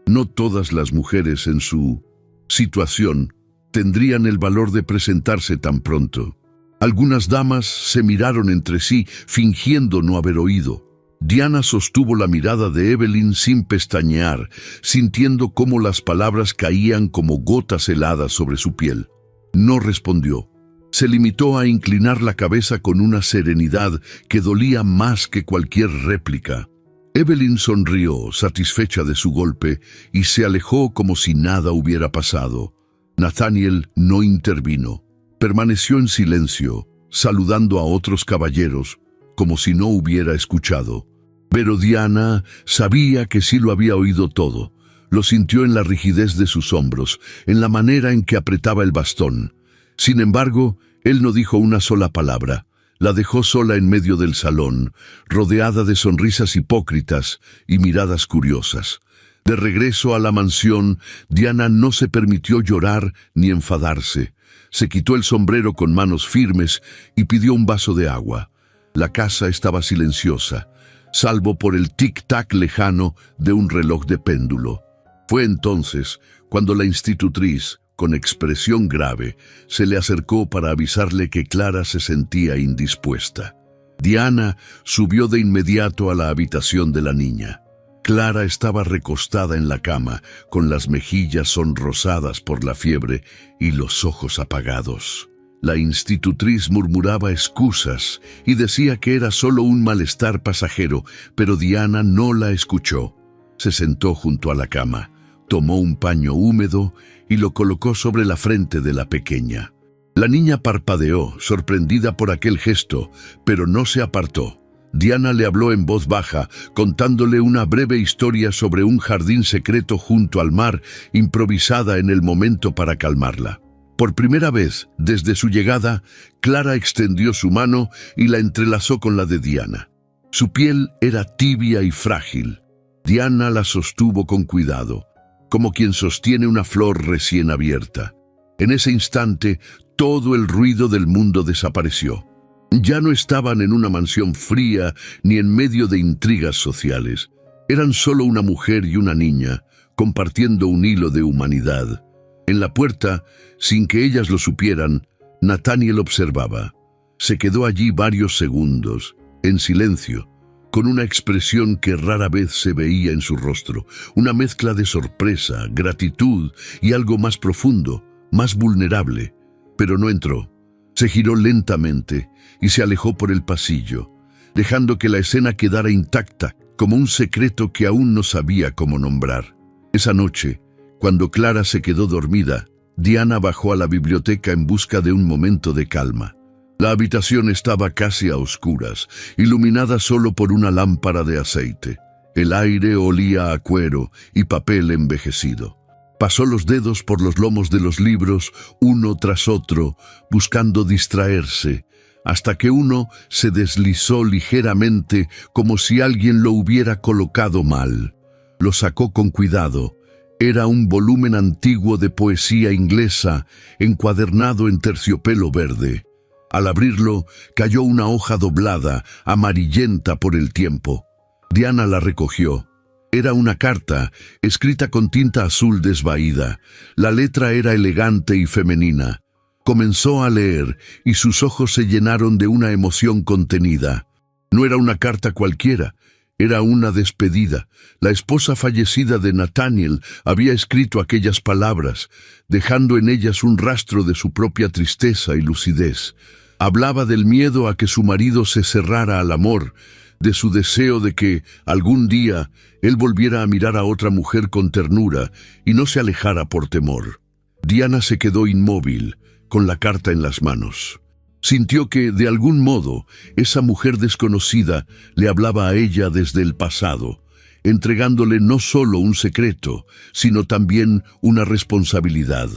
No todas las mujeres en su situación tendrían el valor de presentarse tan pronto». Algunas damas se miraron entre sí, fingiendo no haber oído. Diana sostuvo la mirada de Evelyn sin pestañear, sintiendo cómo las palabras caían como gotas heladas sobre su piel. No respondió. Se limitó a inclinar la cabeza con una serenidad que dolía más que cualquier réplica. Evelyn sonrió, satisfecha de su golpe, y se alejó como si nada hubiera pasado. Nathaniel no intervino. Permaneció en silencio, saludando a otros caballeros, como si no hubiera escuchado. Pero Diana sabía que sí lo había oído todo. Lo sintió en la rigidez de sus hombros, en la manera en que apretaba el bastón. Sin embargo, él no dijo una sola palabra. La dejó sola en medio del salón, rodeada de sonrisas hipócritas y miradas curiosas. De regreso a la mansión, Diana no se permitió llorar ni enfadarse. Se quitó el sombrero con manos firmes y pidió un vaso de agua. La casa estaba silenciosa, salvo por el tic-tac lejano de un reloj de péndulo. Fue entonces cuando la institutriz, con expresión grave, se le acercó para avisarle que Clara se sentía indispuesta. Diana subió de inmediato a la habitación de la niña. Clara estaba recostada en la cama, con las mejillas sonrosadas por la fiebre y los ojos apagados. La institutriz murmuraba excusas y decía que era solo un malestar pasajero, pero Diana no la escuchó. Se sentó junto a la cama, tomó un paño húmedo y lo colocó sobre la frente de la pequeña. La niña parpadeó, sorprendida por aquel gesto, pero no se apartó. Diana le habló en voz baja, contándole una breve historia sobre un jardín secreto junto al mar, improvisada en el momento para calmarla. Por primera vez, desde su llegada, Clara extendió su mano y la entrelazó con la de Diana. Su piel era tibia y frágil. Diana la sostuvo con cuidado, como quien sostiene una flor recién abierta. En ese instante, todo el ruido del mundo desapareció. Ya no estaban en una mansión fría ni en medio de intrigas sociales. Eran solo una mujer y una niña, compartiendo un hilo de humanidad. En la puerta, sin que ellas lo supieran, Nathaniel observaba. Se quedó allí varios segundos, en silencio, con una expresión que rara vez se veía en su rostro, una mezcla de sorpresa, gratitud y algo más profundo, más vulnerable. Pero no entró. Se giró lentamente y se alejó por el pasillo, dejando que la escena quedara intacta, como un secreto que aún no sabía cómo nombrar. Esa noche, cuando Clara se quedó dormida, Diana bajó a la biblioteca en busca de un momento de calma. La habitación estaba casi a oscuras, iluminada solo por una lámpara de aceite. El aire olía a cuero y papel envejecido. Pasó los dedos por los lomos de los libros, uno tras otro, buscando distraerse, hasta que uno se deslizó ligeramente como si alguien lo hubiera colocado mal. Lo sacó con cuidado. Era un volumen antiguo de poesía inglesa, encuadernado en terciopelo verde. Al abrirlo, cayó una hoja doblada, amarillenta por el tiempo. Diana la recogió. Era una carta, escrita con tinta azul desvaída. La letra era elegante y femenina. Comenzó a leer y sus ojos se llenaron de una emoción contenida. No era una carta cualquiera, era una despedida. La esposa fallecida de Nathaniel había escrito aquellas palabras, dejando en ellas un rastro de su propia tristeza y lucidez. Hablaba del miedo a que su marido se cerrara al amor, de su deseo de que, algún día, él volviera a mirar a otra mujer con ternura y no se alejara por temor. Diana se quedó inmóvil, con la carta en las manos. Sintió que, de algún modo, esa mujer desconocida le hablaba a ella desde el pasado, entregándole no solo un secreto, sino también una responsabilidad.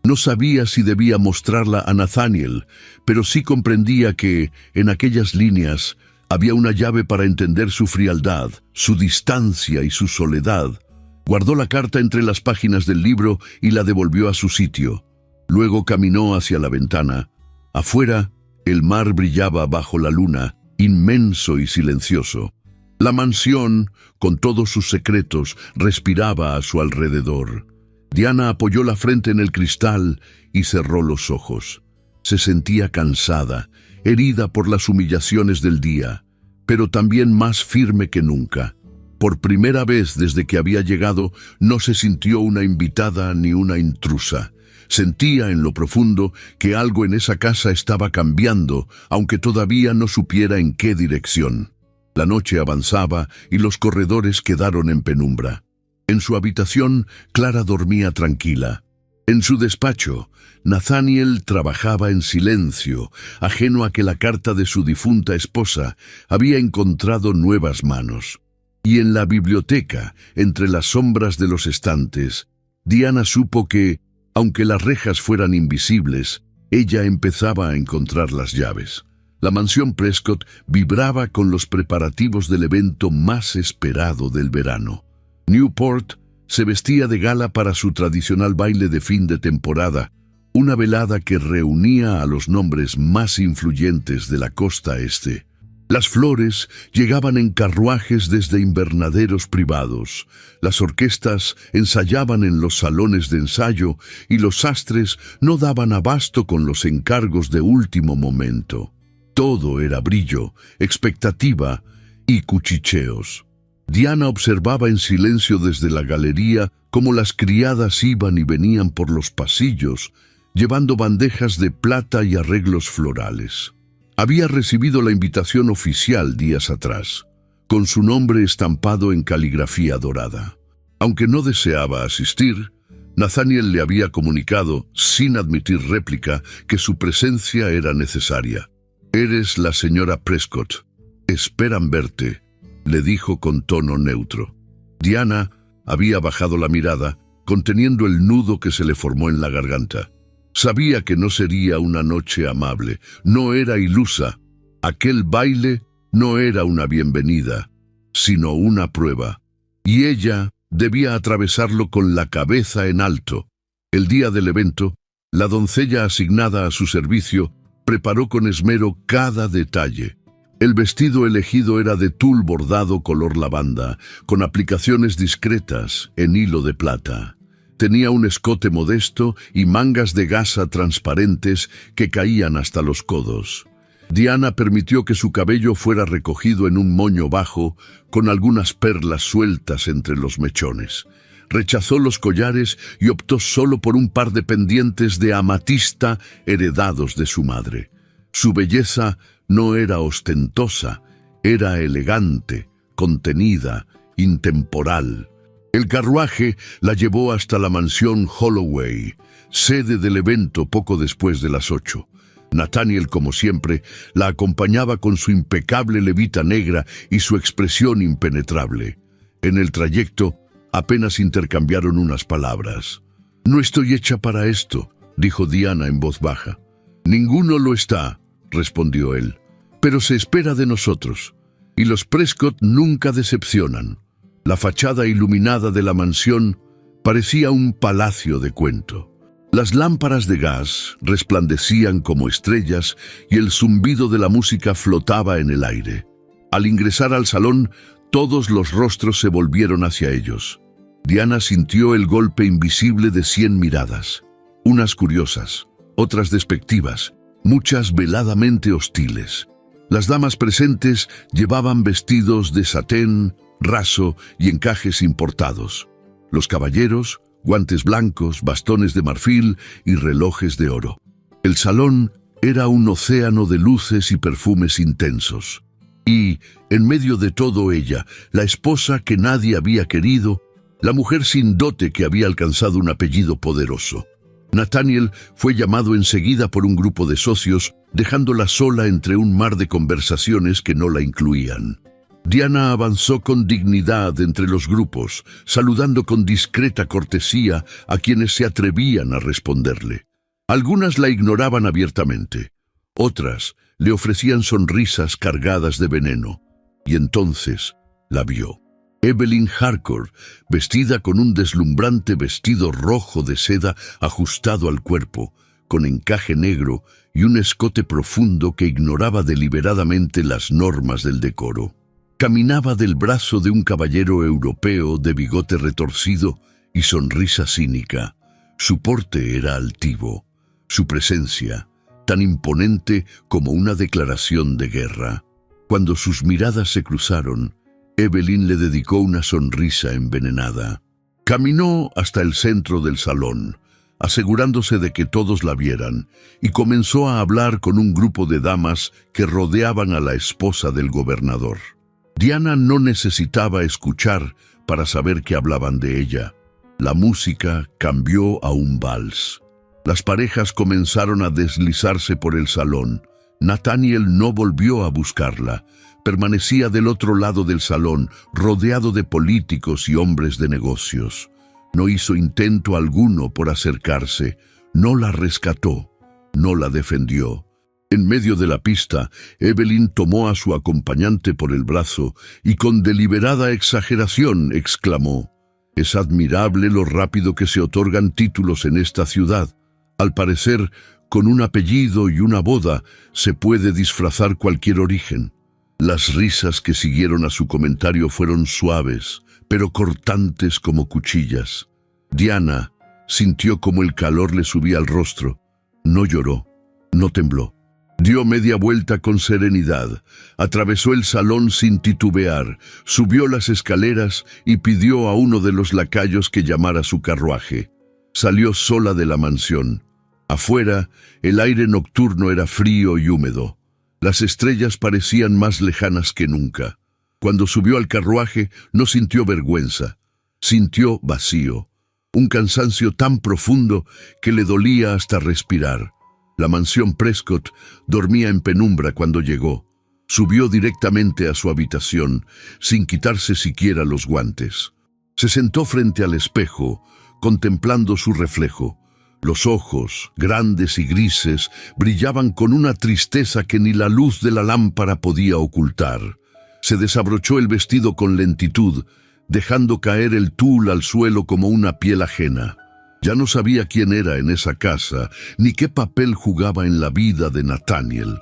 No sabía si debía mostrarla a Nathaniel, pero sí comprendía que, en aquellas líneas, había una llave para entender su frialdad, su distancia y su soledad. Guardó la carta entre las páginas del libro y la devolvió a su sitio. Luego caminó hacia la ventana. Afuera, el mar brillaba bajo la luna, inmenso y silencioso. La mansión, con todos sus secretos, respiraba a su alrededor. Diana apoyó la frente en el cristal y cerró los ojos. Se sentía cansada, herida por las humillaciones del día, pero también más firme que nunca. Por primera vez desde que había llegado, no se sintió una invitada ni una intrusa. Sentía en lo profundo que algo en esa casa estaba cambiando, aunque todavía no supiera en qué dirección. La noche avanzaba y los corredores quedaron en penumbra. En su habitación, Clara dormía tranquila. En su despacho, Nathaniel trabajaba en silencio, ajeno a que la carta de su difunta esposa había encontrado nuevas manos. Y en la biblioteca, entre las sombras de los estantes, Diana supo que, aunque las rejas fueran invisibles, ella empezaba a encontrar las llaves. La mansión Prescott vibraba con los preparativos del evento más esperado del verano. Newport se vestía de gala para su tradicional baile de fin de temporada, una velada que reunía a los nombres más influyentes de la costa este. Las flores llegaban en carruajes desde invernaderos privados, las orquestas ensayaban en los salones de ensayo y los sastres no daban abasto con los encargos de último momento. Todo era brillo, expectativa y cuchicheos. Diana observaba en silencio desde la galería cómo las criadas iban y venían por los pasillos, llevando bandejas de plata y arreglos florales. Había recibido la invitación oficial días atrás, con su nombre estampado en caligrafía dorada. Aunque no deseaba asistir, Nathaniel le había comunicado, sin admitir réplica, que su presencia era necesaria. «Eres la señora Prescott. Esperan verte», le dijo con tono neutro. Diana había bajado la mirada, conteniendo el nudo que se le formó en la garganta. Sabía que no sería una noche amable, no era ilusa. Aquel baile no era una bienvenida, sino una prueba. Y ella debía atravesarlo con la cabeza en alto. El día del evento, la doncella asignada a su servicio preparó con esmero cada detalle. El vestido elegido era de tul bordado color lavanda, con aplicaciones discretas en hilo de plata. Tenía un escote modesto y mangas de gasa transparentes que caían hasta los codos. Diana permitió que su cabello fuera recogido en un moño bajo, con algunas perlas sueltas entre los mechones. Rechazó los collares y optó solo por un par de pendientes de amatista heredados de su madre. Su belleza no era ostentosa, era elegante, contenida, intemporal. El carruaje la llevó hasta la mansión Holloway, sede del evento poco después de las 8. Nathaniel, como siempre, la acompañaba con su impecable levita negra y su expresión impenetrable. En el trayecto, apenas intercambiaron unas palabras. «No estoy hecha para esto», dijo Diana en voz baja. «Ninguno lo está», respondió él. «Pero se espera de nosotros, y los Prescott nunca decepcionan». La fachada iluminada de la mansión parecía un palacio de cuento. Las lámparas de gas resplandecían como estrellas y el zumbido de la música flotaba en el aire. Al ingresar al salón, todos los rostros se volvieron hacia ellos. Diana sintió el golpe invisible de 100 miradas, unas curiosas, otras despectivas, muchas veladamente hostiles. Las damas presentes llevaban vestidos de satén, raso y encajes importados. Los caballeros, guantes blancos, bastones de marfil y relojes de oro. El salón era un océano de luces y perfumes intensos. Y, en medio de todo ella, la esposa que nadie había querido, la mujer sin dote que había alcanzado un apellido poderoso. Nathaniel fue llamado enseguida por un grupo de socios, dejándola sola entre un mar de conversaciones que no la incluían. Diana avanzó con dignidad entre los grupos, saludando con discreta cortesía a quienes se atrevían a responderle. Algunas la ignoraban abiertamente, otras le ofrecían sonrisas cargadas de veneno, y entonces la vio. Evelyn Harcourt, vestida con un deslumbrante vestido rojo de seda ajustado al cuerpo, con encaje negro y un escote profundo que ignoraba deliberadamente las normas del decoro. Caminaba del brazo de un caballero europeo de bigote retorcido y sonrisa cínica. Su porte era altivo, su presencia tan imponente como una declaración de guerra. Cuando sus miradas se cruzaron, Evelyn le dedicó una sonrisa envenenada. Caminó hasta el centro del salón, asegurándose de que todos la vieran, y comenzó a hablar con un grupo de damas que rodeaban a la esposa del gobernador. Diana no necesitaba escuchar para saber que hablaban de ella. La música cambió a un vals. Las parejas comenzaron a deslizarse por el salón. Nathaniel no volvió a buscarla. Permanecía del otro lado del salón, rodeado de políticos y hombres de negocios. No hizo intento alguno por acercarse, no la rescató, no la defendió. En medio de la pista, Evelyn tomó a su acompañante por el brazo y con deliberada exageración exclamó: «Es admirable lo rápido que se otorgan títulos en esta ciudad. Al parecer, con un apellido y una boda se puede disfrazar cualquier origen». Las risas que siguieron a su comentario fueron suaves, pero cortantes como cuchillas. Diana sintió como el calor le subía al rostro. No lloró, no tembló. Dio media vuelta con serenidad, atravesó el salón sin titubear, subió las escaleras y pidió a uno de los lacayos que llamara su carruaje. Salió sola de la mansión. Afuera, el aire nocturno era frío y húmedo. Las estrellas parecían más lejanas que nunca. Cuando subió al carruaje, no sintió vergüenza. Sintió vacío, un cansancio tan profundo que le dolía hasta respirar. La mansión Prescott dormía en penumbra cuando llegó. Subió directamente a su habitación, sin quitarse siquiera los guantes. Se sentó frente al espejo, contemplando su reflejo. Los ojos, grandes y grises, brillaban con una tristeza que ni la luz de la lámpara podía ocultar. Se desabrochó el vestido con lentitud, dejando caer el tul al suelo como una piel ajena. Ya no sabía quién era en esa casa, ni qué papel jugaba en la vida de Nathaniel.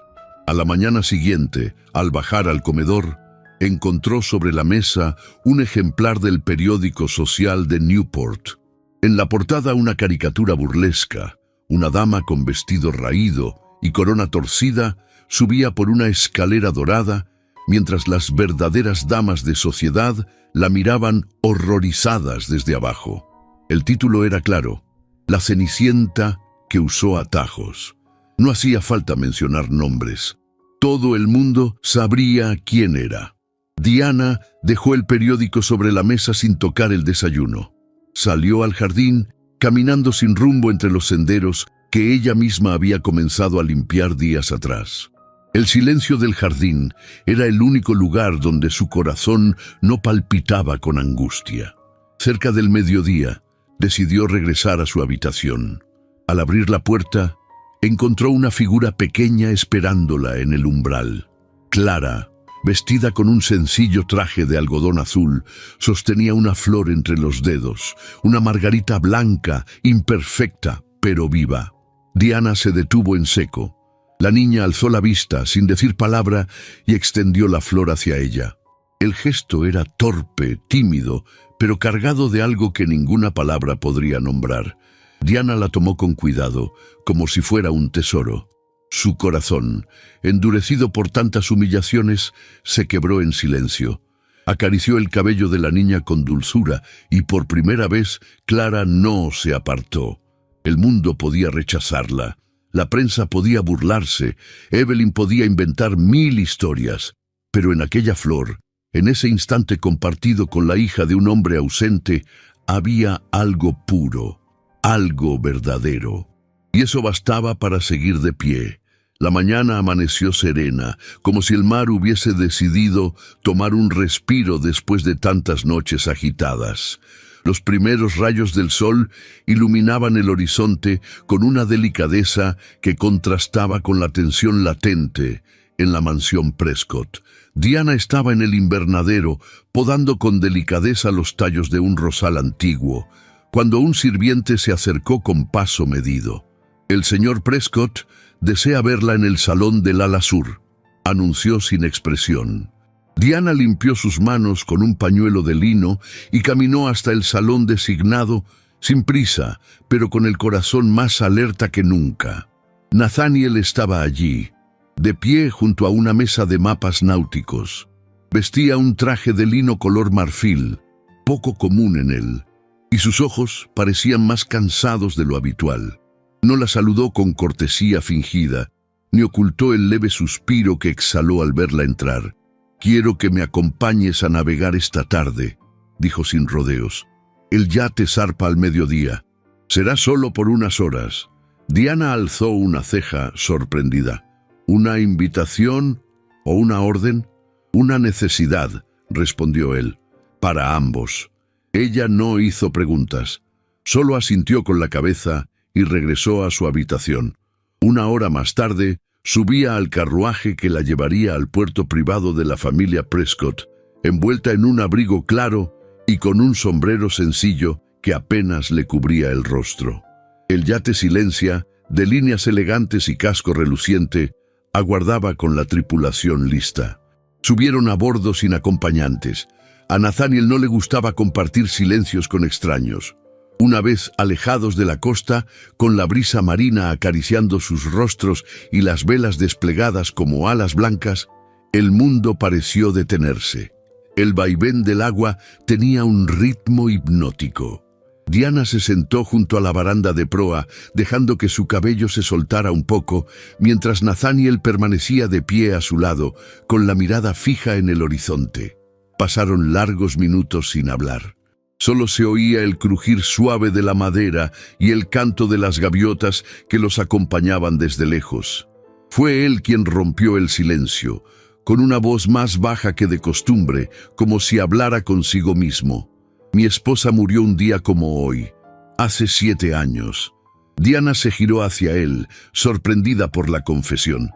A la mañana siguiente, al bajar al comedor, encontró sobre la mesa un ejemplar del periódico social de Newport. En la portada una caricatura burlesca. Una dama con vestido raído y corona torcida subía por una escalera dorada, mientras las verdaderas damas de sociedad la miraban horrorizadas desde abajo. El título era claro: La Cenicienta que usó atajos. No hacía falta mencionar nombres. Todo el mundo sabría quién era. Diana dejó el periódico sobre la mesa sin tocar el desayuno. Salió al jardín, caminando sin rumbo entre los senderos que ella misma había comenzado a limpiar días atrás. El silencio del jardín era el único lugar donde su corazón no palpitaba con angustia. Cerca del mediodía, decidió regresar a su habitación. Al abrir la puerta, encontró una figura pequeña esperándola en el umbral. Clara, vestida con un sencillo traje de algodón azul, sostenía una flor entre los dedos, una margarita blanca, imperfecta, pero viva. Diana se detuvo en seco. La niña alzó la vista, sin decir palabra, y extendió la flor hacia ella. El gesto era torpe, tímido, pero cargado de algo que ninguna palabra podría nombrar. Diana la tomó con cuidado, como si fuera un tesoro. Su corazón, endurecido por tantas humillaciones, se quebró en silencio. Acarició el cabello de la niña con dulzura y por primera vez Clara no se apartó. El mundo podía rechazarla, la prensa podía burlarse, Evelyn podía inventar 1000 historias, pero en aquella flor, en ese instante compartido con la hija de un hombre ausente, había algo puro, algo verdadero. Y eso bastaba para seguir de pie. La mañana amaneció serena, como si el mar hubiese decidido tomar un respiro después de tantas noches agitadas. Los primeros rayos del sol iluminaban el horizonte con una delicadeza que contrastaba con la tensión latente en la mansión Prescott. Diana estaba en el invernadero, podando con delicadeza los tallos de un rosal antiguo, cuando un sirviente se acercó con paso medido. «El señor Prescott desea verla en el salón del ala sur», anunció sin expresión. Diana limpió sus manos con un pañuelo de lino y caminó hasta el salón designado, sin prisa, pero con el corazón más alerta que nunca. Nathaniel estaba allí, de pie junto a una mesa de mapas náuticos. Vestía un traje de lino color marfil, poco común en él, y sus ojos parecían más cansados de lo habitual. No la saludó con cortesía fingida, ni ocultó el leve suspiro que exhaló al verla entrar. «Quiero que me acompañes a navegar esta tarde», dijo sin rodeos. «El yate zarpa al mediodía. Será solo por unas horas». Diana alzó una ceja sorprendida. «¿Una invitación o una orden?» «Una necesidad», respondió él. «Para ambos». Ella no hizo preguntas. Solo asintió con la cabeza y regresó a su habitación. Una hora más tarde, subía al carruaje que la llevaría al puerto privado de la familia Prescott, envuelta en un abrigo claro y con un sombrero sencillo que apenas le cubría el rostro. El yate Silencia, de líneas elegantes y casco reluciente, aguardaba con la tripulación lista. Subieron a bordo sin acompañantes. A Nathaniel no le gustaba compartir silencios con extraños. Una vez alejados de la costa, con la brisa marina acariciando sus rostros y las velas desplegadas como alas blancas, el mundo pareció detenerse. El vaivén del agua tenía un ritmo hipnótico. Diana se sentó junto a la baranda de proa, dejando que su cabello se soltara un poco, mientras Nathaniel permanecía de pie a su lado, con la mirada fija en el horizonte. Pasaron largos minutos sin hablar. Solo se oía el crujir suave de la madera y el canto de las gaviotas que los acompañaban desde lejos. Fue él quien rompió el silencio, con una voz más baja que de costumbre, como si hablara consigo mismo. «Mi esposa murió un día como hoy, hace 7 años». Diana se giró hacia él, sorprendida por la confesión.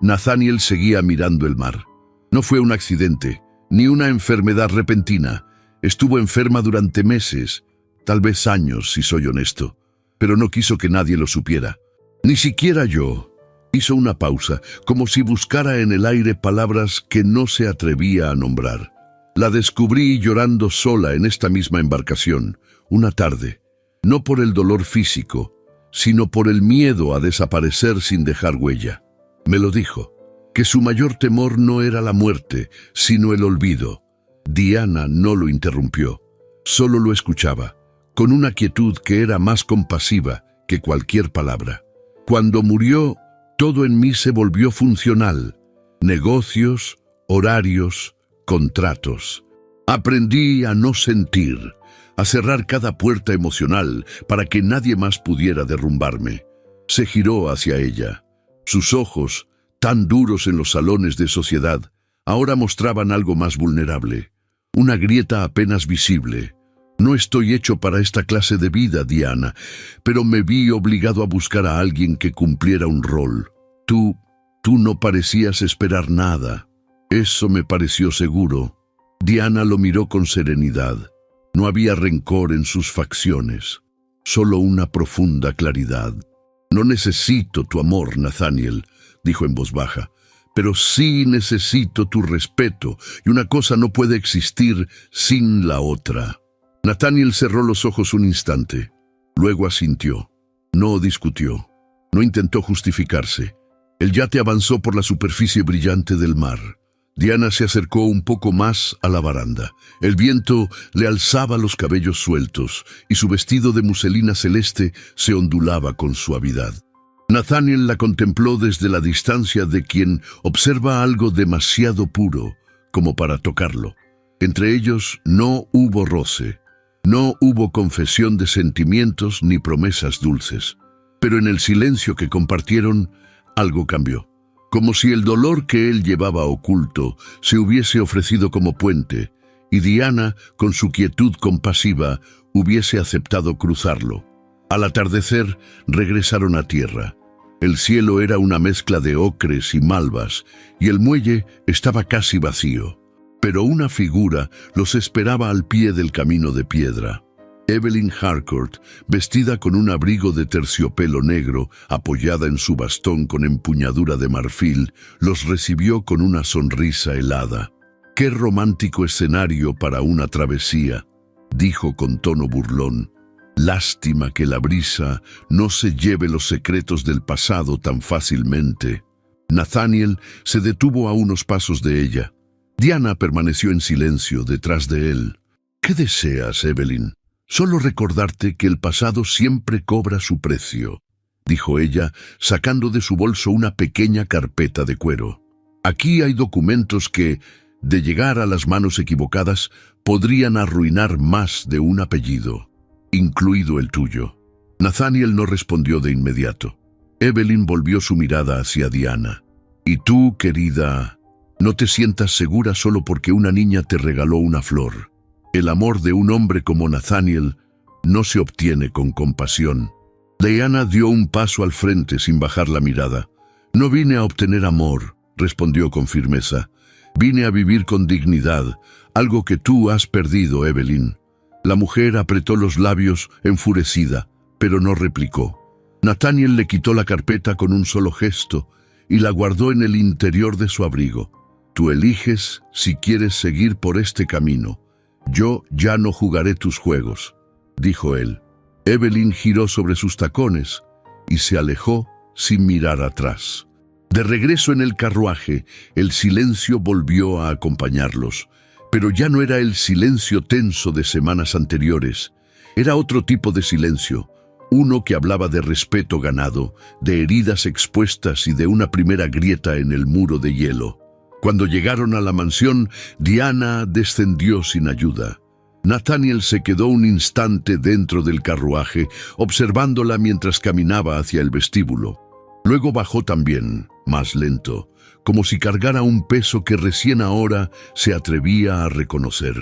Nathaniel seguía mirando el mar. «No fue un accidente, ni una enfermedad repentina. Estuvo enferma durante meses, tal vez años, si soy honesto, pero no quiso que nadie lo supiera. Ni siquiera yo». Hizo una pausa, como si buscara en el aire palabras que no se atrevía a nombrar. «La descubrí llorando sola en esta misma embarcación, una tarde, no por el dolor físico, sino por el miedo a desaparecer sin dejar huella. Me lo dijo, que su mayor temor no era la muerte, sino el olvido». Diana no lo interrumpió, solo lo escuchaba, con una quietud que era más compasiva que cualquier palabra. «Cuando murió, todo en mí se volvió funcional. Negocios, horarios, contratos. Aprendí a no sentir, a cerrar cada puerta emocional para que nadie más pudiera derrumbarme». Se giró hacia ella. Sus ojos, tan duros en los salones de sociedad, ahora mostraban algo más vulnerable. Una grieta apenas visible. «No estoy hecho para esta clase de vida, Diana, pero me vi obligado a buscar a alguien que cumpliera un rol. Tú no parecías esperar nada. Eso me pareció seguro». Diana lo miró con serenidad. No había rencor en sus facciones, solo una profunda claridad. «No necesito tu amor, Nathaniel», dijo en voz baja, «pero sí necesito tu respeto, y una cosa no puede existir sin la otra». Nathaniel cerró los ojos un instante. Luego asintió. No discutió. No intentó justificarse. El yate avanzó por la superficie brillante del mar. Diana se acercó un poco más a la baranda. El viento le alzaba los cabellos sueltos, y su vestido de muselina celeste se ondulaba con suavidad. Nathaniel la contempló desde la distancia de quien observa algo demasiado puro como para tocarlo. Entre ellos no hubo roce. No hubo confesión de sentimientos ni promesas dulces. Pero en el silencio que compartieron, algo cambió. Como si el dolor que él llevaba oculto se hubiese ofrecido como puente, y Diana, con su quietud compasiva, hubiese aceptado cruzarlo. Al atardecer, regresaron a tierra. El cielo era una mezcla de ocres y malvas, y el muelle estaba casi vacío. Pero una figura los esperaba al pie del camino de piedra. Evelyn Harcourt, vestida con un abrigo de terciopelo negro, apoyada en su bastón con empuñadura de marfil, los recibió con una sonrisa helada. «Qué romántico escenario para una travesía», dijo con tono burlón. «Lástima que la brisa no se lleve los secretos del pasado tan fácilmente». Nathaniel se detuvo a unos pasos de ella. Diana permaneció en silencio detrás de él. «¿Qué deseas, Evelyn?» «Solo recordarte que el pasado siempre cobra su precio», dijo ella, sacando de su bolso una pequeña carpeta de cuero. «Aquí hay documentos que, de llegar a las manos equivocadas, podrían arruinar más de un apellido, incluido el tuyo». Nathaniel no respondió de inmediato. Evelyn volvió su mirada hacia Diana. «Y tú, querida, no te sientas segura solo porque una niña te regaló una flor. El amor de un hombre como Nathaniel no se obtiene con compasión». Diana dio un paso al frente sin bajar la mirada. «No vine a obtener amor», respondió con firmeza. «Vine a vivir con dignidad, algo que tú has perdido, Evelyn». La mujer apretó los labios, enfurecida, pero no replicó. Nathaniel le quitó la carpeta con un solo gesto y la guardó en el interior de su abrigo. «Tú eliges si quieres seguir por este camino. Yo ya no jugaré tus juegos», dijo él. Evelyn giró sobre sus tacones y se alejó sin mirar atrás. De regreso en el carruaje, el silencio volvió a acompañarlos, pero ya no era el silencio tenso de semanas anteriores. Era otro tipo de silencio, uno que hablaba de respeto ganado, de heridas expuestas y de una primera grieta en el muro de hielo. Cuando llegaron a la mansión, Diana descendió sin ayuda. Nathaniel se quedó un instante dentro del carruaje, observándola mientras caminaba hacia el vestíbulo. Luego bajó también, más lento, como si cargara un peso que recién ahora se atrevía a reconocer.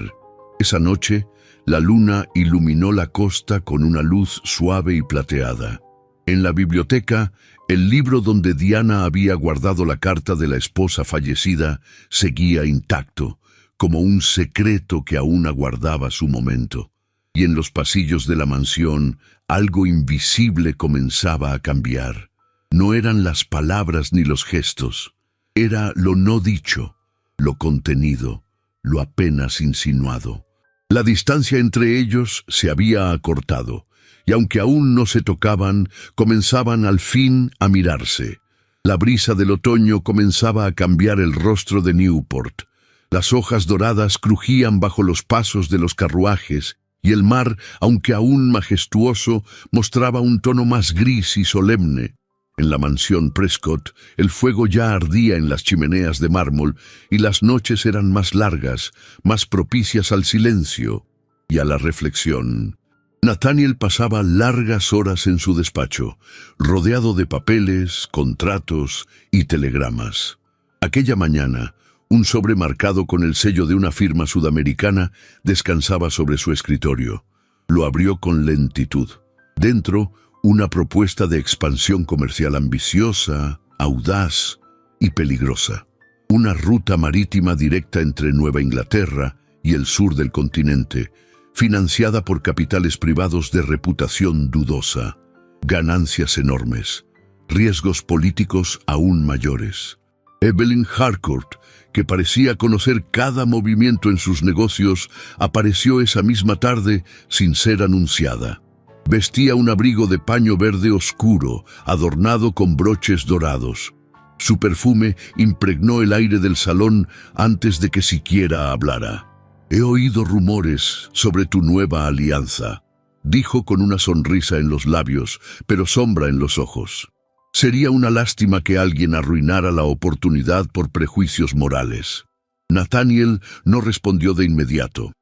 Esa noche, la luna iluminó la costa con una luz suave y plateada. En la biblioteca, el libro donde Diana había guardado la carta de la esposa fallecida seguía intacto, como un secreto que aún aguardaba su momento. Y en los pasillos de la mansión, algo invisible comenzaba a cambiar. No eran las palabras ni los gestos, era lo no dicho, lo contenido, lo apenas insinuado. La distancia entre ellos se había acortado, y aunque aún no se tocaban, comenzaban al fin a mirarse. La brisa del otoño comenzaba a cambiar el rostro de Newport. Las hojas doradas crujían bajo los pasos de los carruajes, y el mar, aunque aún majestuoso, mostraba un tono más gris y solemne. En la mansión Prescott, el fuego ya ardía en las chimeneas de mármol, y las noches eran más largas, más propicias al silencio y a la reflexión. Nathaniel pasaba largas horas en su despacho, rodeado de papeles, contratos y telegramas. Aquella mañana, un sobre marcado con el sello de una firma sudamericana descansaba sobre su escritorio. Lo abrió con lentitud. Dentro, una propuesta de expansión comercial ambiciosa, audaz y peligrosa. Una ruta marítima directa entre Nueva Inglaterra y el sur del continente, financiada por capitales privados de reputación dudosa. Ganancias enormes, riesgos políticos aún mayores. Evelyn Harcourt, que parecía conocer cada movimiento en sus negocios, apareció esa misma tarde sin ser anunciada. Vestía un abrigo de paño verde oscuro, adornado con broches dorados. Su perfume impregnó el aire del salón antes de que siquiera hablara. «He oído rumores sobre tu nueva alianza», dijo con una sonrisa en los labios, pero sombra en los ojos. Sería una lástima que alguien arruinara la oportunidad por prejuicios morales. Nathaniel no respondió de inmediato.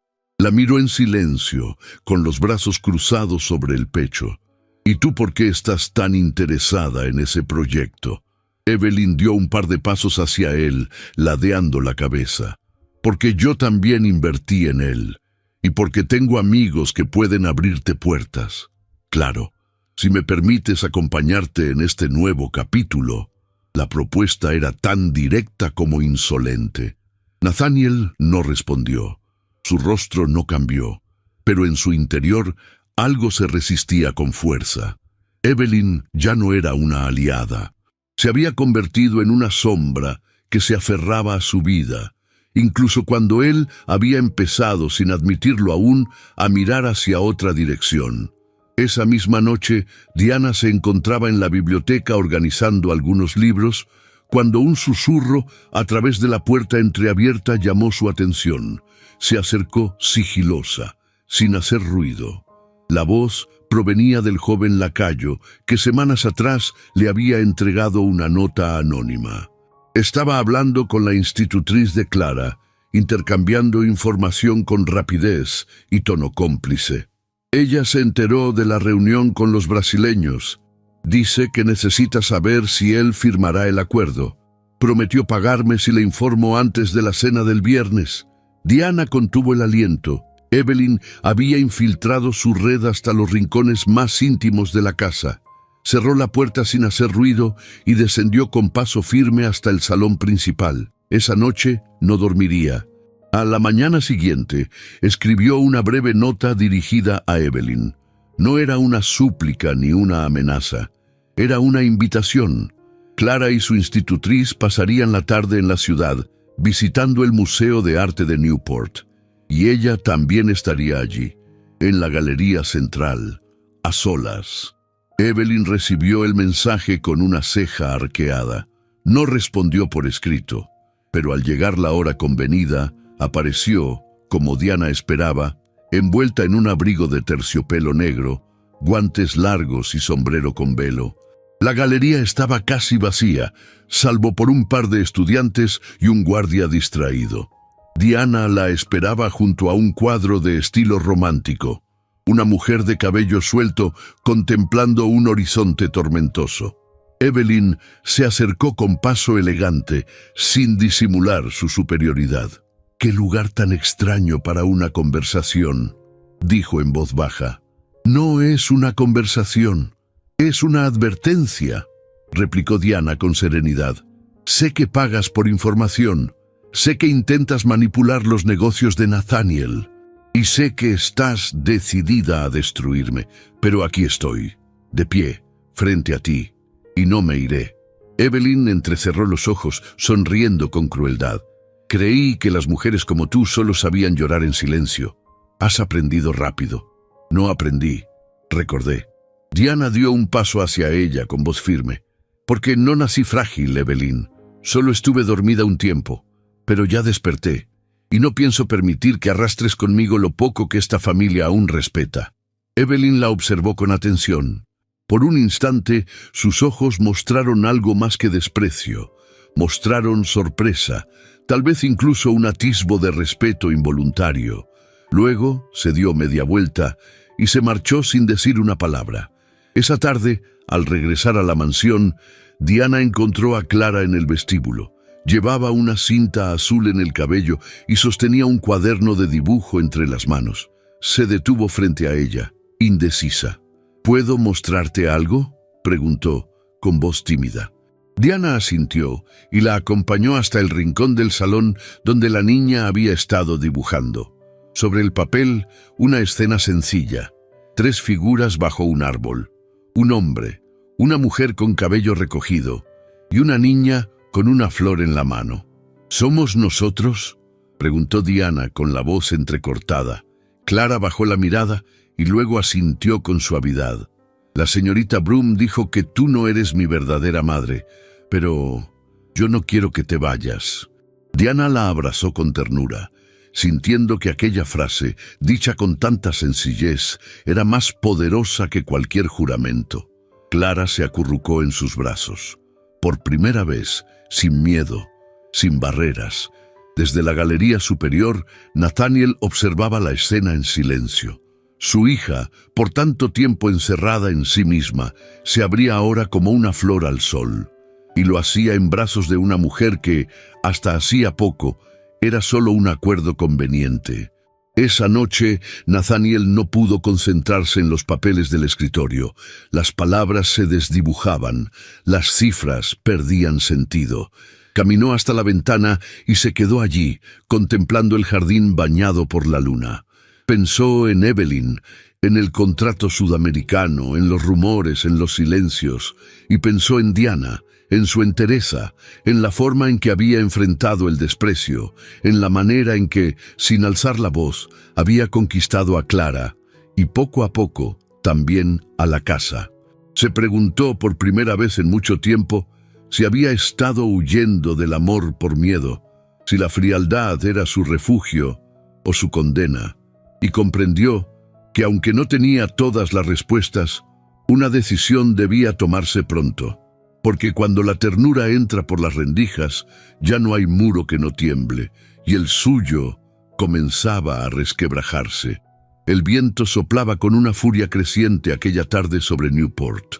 La miró en silencio, con los brazos cruzados sobre el pecho. ¿Y tú por qué estás tan interesada en ese proyecto? Evelyn dio un par de pasos hacia él, ladeando la cabeza. Porque yo también invertí en él, y porque tengo amigos que pueden abrirte puertas. Claro, si me permites acompañarte en este nuevo capítulo. La propuesta era tan directa como insolente. Nathaniel no respondió. Su rostro no cambió, pero en su interior algo se resistía con fuerza. Evelyn ya no era una aliada. Se había convertido en una sombra que se aferraba a su vida, incluso cuando él había empezado, sin admitirlo aún, a mirar hacia otra dirección. Esa misma noche, Diana se encontraba en la biblioteca organizando algunos libros, cuando un susurro a través de la puerta entreabierta llamó su atención. Se acercó sigilosa, sin hacer ruido. La voz provenía del joven lacayo, que semanas atrás le había entregado una nota anónima. Estaba hablando con la institutriz de Clara, intercambiando información con rapidez y tono cómplice. Ella se enteró de la reunión con los brasileños. Dice que necesita saber si él firmará el acuerdo. Prometió pagarme si le informo antes de la cena del viernes. Diana contuvo el aliento. Evelyn había infiltrado su red hasta los rincones más íntimos de la casa. Cerró la puerta sin hacer ruido y descendió con paso firme hasta el salón principal. Esa noche no dormiría. A la mañana siguiente, escribió una breve nota dirigida a Evelyn. No era una súplica ni una amenaza. Era una invitación. Clara y su institutriz pasarían la tarde en la ciudad, visitando el Museo de Arte de Newport. Y ella también estaría allí, en la galería central, a solas. Evelyn recibió el mensaje con una ceja arqueada. No respondió por escrito, pero al llegar la hora convenida, apareció, como Diana esperaba, envuelta en un abrigo de terciopelo negro, guantes largos y sombrero con velo. La galería estaba casi vacía, salvo por un par de estudiantes y un guardia distraído. Diana la esperaba junto a un cuadro de estilo romántico, una mujer de cabello suelto contemplando un horizonte tormentoso. Evelyn se acercó con paso elegante, sin disimular su superioridad. «Qué lugar tan extraño para una conversación», dijo en voz baja. «No es una conversación, es una advertencia», replicó Diana con serenidad. «Sé que pagas por información, sé que intentas manipular los negocios de Nathaniel, y sé que estás decidida a destruirme, pero aquí estoy, de pie, frente a ti, y no me iré». Evelyn entrecerró los ojos, sonriendo con crueldad. «Creí que las mujeres como tú solo sabían llorar en silencio. Has aprendido rápido». «No aprendí», recordé. Diana dio un paso hacia ella con voz firme. «Porque no nací frágil, Evelyn. Solo estuve dormida un tiempo, pero ya desperté, y no pienso permitir que arrastres conmigo lo poco que esta familia aún respeta». Evelyn la observó con atención. Por un instante, sus ojos mostraron algo más que desprecio. Mostraron sorpresa, tal vez incluso un atisbo de respeto involuntario. Luego se dio media vuelta y se marchó sin decir una palabra. Esa tarde, al regresar a la mansión, Diana encontró a Clara en el vestíbulo. Llevaba una cinta azul en el cabello y sostenía un cuaderno de dibujo entre las manos. Se detuvo frente a ella, indecisa. «¿Puedo mostrarte algo?», preguntó, con voz tímida. Diana asintió y la acompañó hasta el rincón del salón donde la niña había estado dibujando. Sobre el papel, una escena sencilla. 3 figuras bajo un árbol. Un hombre, una mujer con cabello recogido y una niña con una flor en la mano. «¿Somos nosotros?», preguntó Diana con la voz entrecortada. Clara bajó la mirada y luego asintió con suavidad. «La señorita Broom dijo que tú no eres mi verdadera madre, pero yo no quiero que te vayas». Diana la abrazó con ternura, sintiendo que aquella frase, dicha con tanta sencillez, era más poderosa que cualquier juramento. Clara se acurrucó en sus brazos. Por primera vez, sin miedo, sin barreras, Desde la galería superior, Nathaniel observaba la escena en silencio. Su hija, por tanto tiempo encerrada en sí misma, se abría ahora como una flor al sol, y lo hacía en brazos de una mujer que, hasta hacía poco, era solo un acuerdo conveniente. Esa noche, Nathaniel no pudo concentrarse en los papeles del escritorio. Las palabras se desdibujaban, las cifras perdían sentido. Caminó hasta la ventana y se quedó allí, contemplando el jardín bañado por la luna. Pensó en Evelyn, en el contrato sudamericano, en los rumores, en los silencios, y pensó en Diana, en su entereza, en la forma en que había enfrentado el desprecio, en la manera en que, sin alzar la voz, había conquistado a Clara, y poco a poco, también a la casa. Se preguntó por primera vez en mucho tiempo si había estado huyendo del amor por miedo, si la frialdad era su refugio o su condena, y comprendió que aunque no tenía todas las respuestas, una decisión debía tomarse pronto. Porque cuando la ternura entra por las rendijas, ya no hay muro que no tiemble, y el suyo comenzaba a resquebrajarse. El viento soplaba con una furia creciente aquella tarde sobre Newport.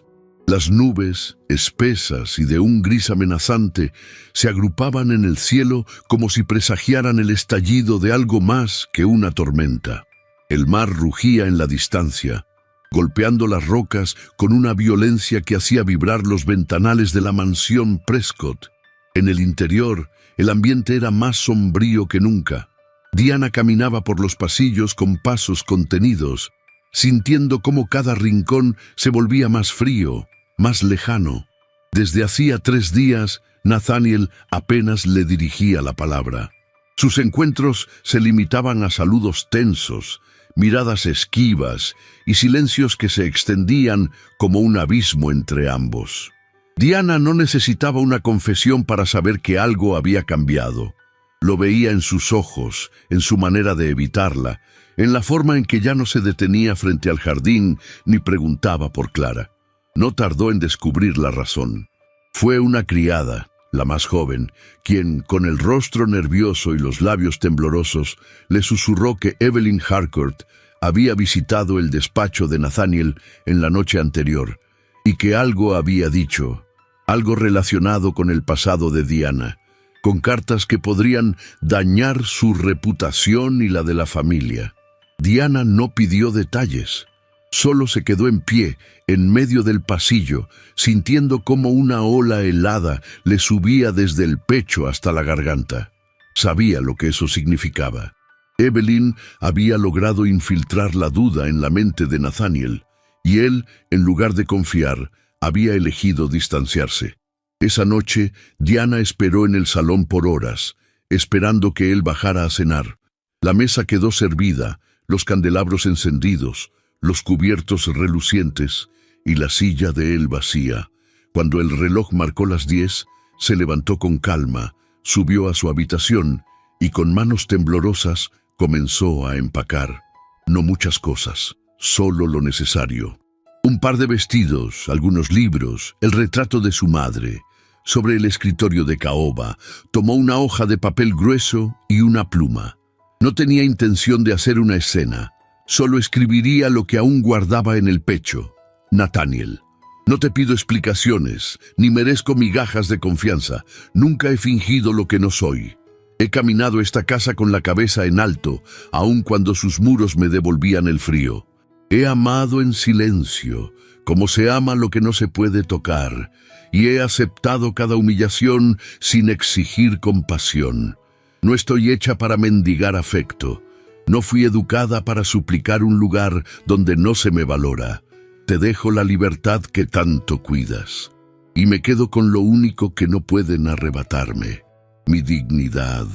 Las nubes, espesas y de un gris amenazante, se agrupaban en el cielo como si presagiaran el estallido de algo más que una tormenta. El mar rugía en la distancia, golpeando las rocas con una violencia que hacía vibrar los ventanales de la mansión Prescott. En el interior, el ambiente era más sombrío que nunca. Diana caminaba por los pasillos con pasos contenidos, sintiendo cómo cada rincón se volvía más frío, más lejano. Desde hacía 3 días, Nathaniel apenas le dirigía la palabra. Sus encuentros se limitaban a saludos tensos, miradas esquivas y silencios que se extendían como un abismo entre ambos. Diana no necesitaba una confesión para saber que algo había cambiado. Lo veía en sus ojos, en su manera de evitarla, en la forma en que ya no se detenía frente al jardín ni preguntaba por Clara. No tardó en descubrir la razón. Fue una criada, la más joven, quien, con el rostro nervioso y los labios temblorosos, le susurró que Evelyn Harcourt había visitado el despacho de Nathaniel en la noche anterior y que algo había dicho, algo relacionado con el pasado de Diana, con cartas que podrían dañar su reputación y la de la familia. Diana no pidió detalles. Solo se quedó en pie, en medio del pasillo, sintiendo cómo una ola helada le subía desde el pecho hasta la garganta. Sabía lo que eso significaba. Evelyn había logrado infiltrar la duda en la mente de Nathaniel, y él, en lugar de confiar, había elegido distanciarse. Esa noche, Diana esperó en el salón por horas, esperando que él bajara a cenar. La mesa quedó servida, los candelabros encendidos, los cubiertos relucientes y la silla de él vacía. Cuando el reloj marcó las 10, se levantó con calma, subió a su habitación y con manos temblorosas comenzó a empacar. No muchas cosas, solo lo necesario. Un par de vestidos, algunos libros, el retrato de su madre. Sobre el escritorio de caoba, tomó una hoja de papel grueso y una pluma. No tenía intención de hacer una escena. Solo escribiría lo que aún guardaba en el pecho. Nathaniel, no te pido explicaciones, ni merezco migajas de confianza. Nunca he fingido lo que no soy. He caminado esta casa con la cabeza en alto, aun cuando sus muros me devolvían el frío. He amado en silencio, como se ama lo que no se puede tocar, y he aceptado cada humillación sin exigir compasión. No estoy hecha para mendigar afecto. No fui educada para suplicar un lugar donde no se me valora. Te dejo la libertad que tanto cuidas. Y me quedo con lo único que no pueden arrebatarme. Mi dignidad.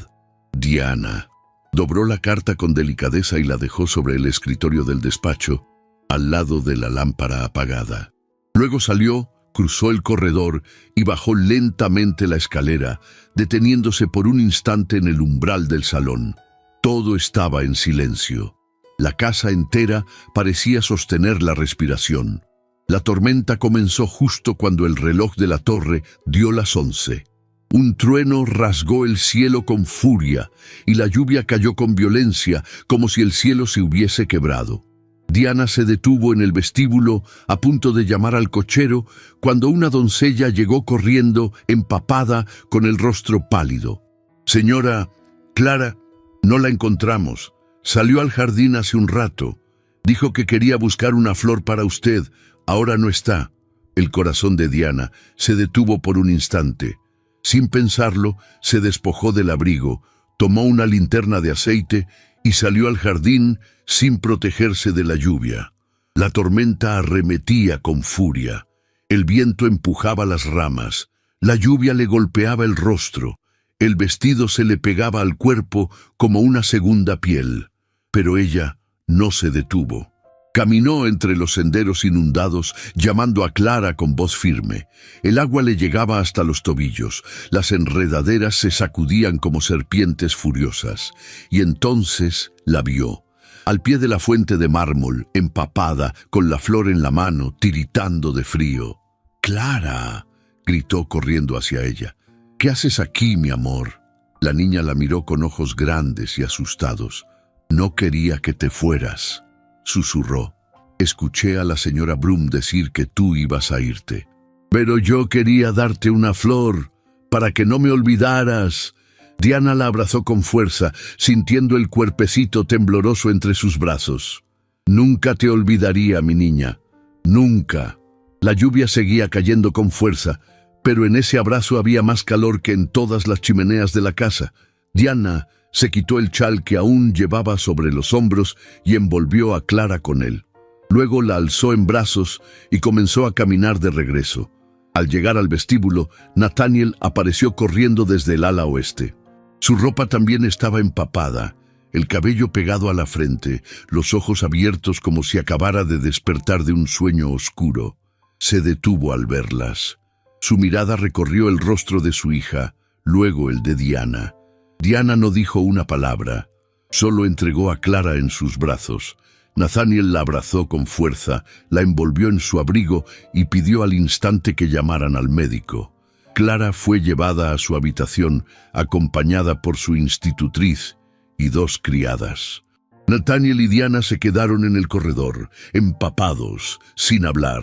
Diana. Dobró la carta con delicadeza y la dejó sobre el escritorio del despacho, al lado de la lámpara apagada. Luego salió, cruzó el corredor y bajó lentamente la escalera, deteniéndose por un instante en el umbral del salón. Todo estaba en silencio. La casa entera parecía sostener la respiración. La tormenta comenzó justo cuando el reloj de la torre dio las 11. Un trueno rasgó el cielo con furia, y la lluvia cayó con violencia, como si el cielo se hubiese quebrado. Diana se detuvo en el vestíbulo, a punto de llamar al cochero, cuando una doncella llegó corriendo, empapada, con el rostro pálido. «Señora Clara, no la encontramos. Salió al jardín hace un rato. Dijo que quería buscar una flor para usted. Ahora no está». El corazón de Diana se detuvo por un instante. Sin pensarlo, se despojó del abrigo, tomó una linterna de aceite y salió al jardín sin protegerse de la lluvia. La tormenta arremetía con furia. El viento empujaba las ramas. La lluvia le golpeaba el rostro. El vestido se le pegaba al cuerpo como una segunda piel. Pero ella no se detuvo. Caminó entre los senderos inundados, llamando a Clara con voz firme. El agua le llegaba hasta los tobillos, las enredaderas se sacudían como serpientes furiosas. Y entonces la vio, al pie de la fuente de mármol, empapada, con la flor en la mano, tiritando de frío. «¡Clara!», gritó corriendo hacia ella. «¿Qué haces aquí, mi amor?». La niña la miró con ojos grandes y asustados. «No quería que te fueras», susurró. «Escuché a la señora Broom decir que tú ibas a irte. Pero yo quería darte una flor, para que no me olvidaras». Diana la abrazó con fuerza, sintiendo el cuerpecito tembloroso entre sus brazos. «Nunca te olvidaría, mi niña. Nunca». La lluvia seguía cayendo con fuerza, pero en ese abrazo había más calor que en todas las chimeneas de la casa. Diana se quitó el chal que aún llevaba sobre los hombros y envolvió a Clara con él. Luego la alzó en brazos y comenzó a caminar de regreso. Al llegar al vestíbulo, Nathaniel apareció corriendo desde el ala oeste. Su ropa también estaba empapada, el cabello pegado a la frente, los ojos abiertos como si acabara de despertar de un sueño oscuro. Se detuvo al verlas. Su mirada recorrió el rostro de su hija, luego el de Diana. Diana no dijo una palabra, solo entregó a Clara en sus brazos. Nathaniel la abrazó con fuerza, la envolvió en su abrigo y pidió al instante que llamaran al médico. Clara fue llevada a su habitación, acompañada por su institutriz y 2 criadas. Nathaniel y Diana se quedaron en el corredor, empapados, sin hablar.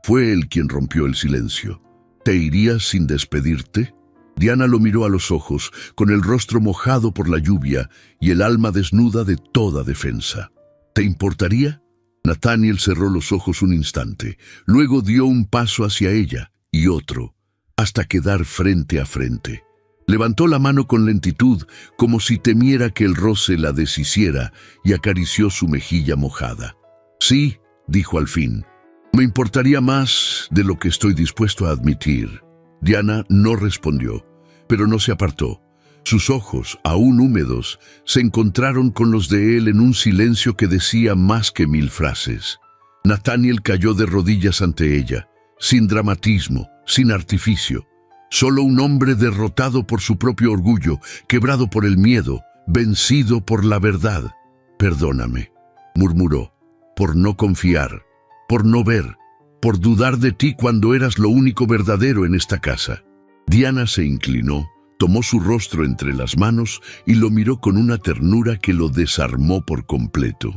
Fue él quien rompió el silencio. «¿Te irías sin despedirte?». Diana lo miró a los ojos, con el rostro mojado por la lluvia y el alma desnuda de toda defensa. «¿Te importaría?». Nathaniel cerró los ojos un instante, luego dio un paso hacia ella y otro, hasta quedar frente a frente. Levantó la mano con lentitud, como si temiera que el roce la deshiciera, y acarició su mejilla mojada. «Sí», dijo al fin, «me importaría más de lo que estoy dispuesto a admitir». Diana no respondió, pero no se apartó. Sus ojos, aún húmedos, se encontraron con los de él en un silencio que decía más que 1000 frases. Nathaniel cayó de rodillas ante ella, sin dramatismo, sin artificio. Solo un hombre derrotado por su propio orgullo, quebrado por el miedo, vencido por la verdad. «Perdóname», murmuró, «por no confiar, por no ver, por dudar de ti cuando eras lo único verdadero en esta casa». Diana se inclinó, tomó su rostro entre las manos y lo miró con una ternura que lo desarmó por completo.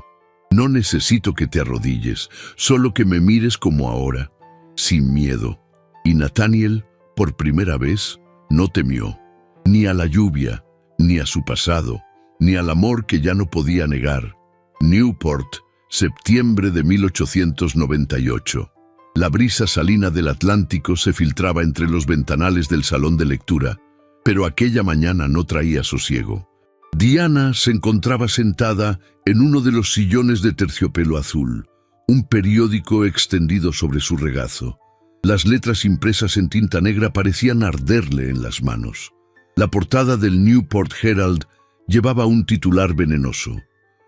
«No necesito que te arrodilles, solo que me mires como ahora, sin miedo». Y Nathaniel, por primera vez, no temió, ni a la lluvia, ni a su pasado, ni al amor que ya no podía negar. Newport, septiembre de 1898. La brisa salina del Atlántico se filtraba entre los ventanales del salón de lectura, pero aquella mañana no traía sosiego. Diana se encontraba sentada en uno de los sillones de terciopelo azul, un periódico extendido sobre su regazo. Las letras impresas en tinta negra parecían arderle en las manos. La portada del Newport Herald llevaba un titular venenoso: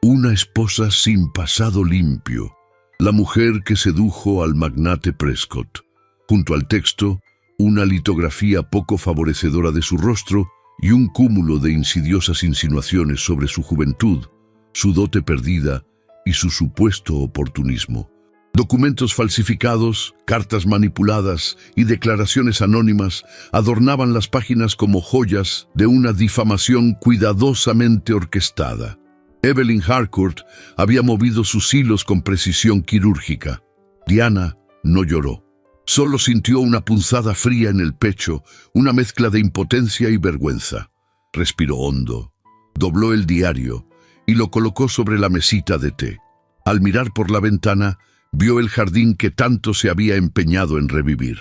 «Una esposa sin pasado limpio. La mujer que sedujo al magnate Prescott». Junto al texto, una litografía poco favorecedora de su rostro y un cúmulo de insidiosas insinuaciones sobre su juventud, su dote perdida y su supuesto oportunismo. Documentos falsificados, cartas manipuladas y declaraciones anónimas adornaban las páginas como joyas de una difamación cuidadosamente orquestada. Evelyn Harcourt había movido sus hilos con precisión quirúrgica. Diana no lloró. Solo sintió una punzada fría en el pecho, una mezcla de impotencia y vergüenza. Respiró hondo, dobló el diario y lo colocó sobre la mesita de té. Al mirar por la ventana, vio el jardín que tanto se había empeñado en revivir.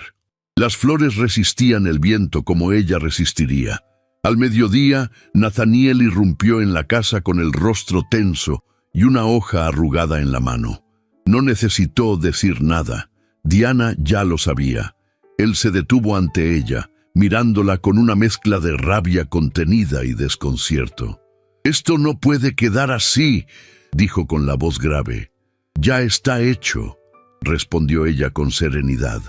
Las flores resistían el viento como ella resistiría. Al mediodía, Nathaniel irrumpió en la casa con el rostro tenso y una hoja arrugada en la mano. No necesitó decir nada. Diana ya lo sabía. Él se detuvo ante ella, mirándola con una mezcla de rabia contenida y desconcierto. «Esto no puede quedar así», dijo con la voz grave. «Ya está hecho», respondió ella con serenidad.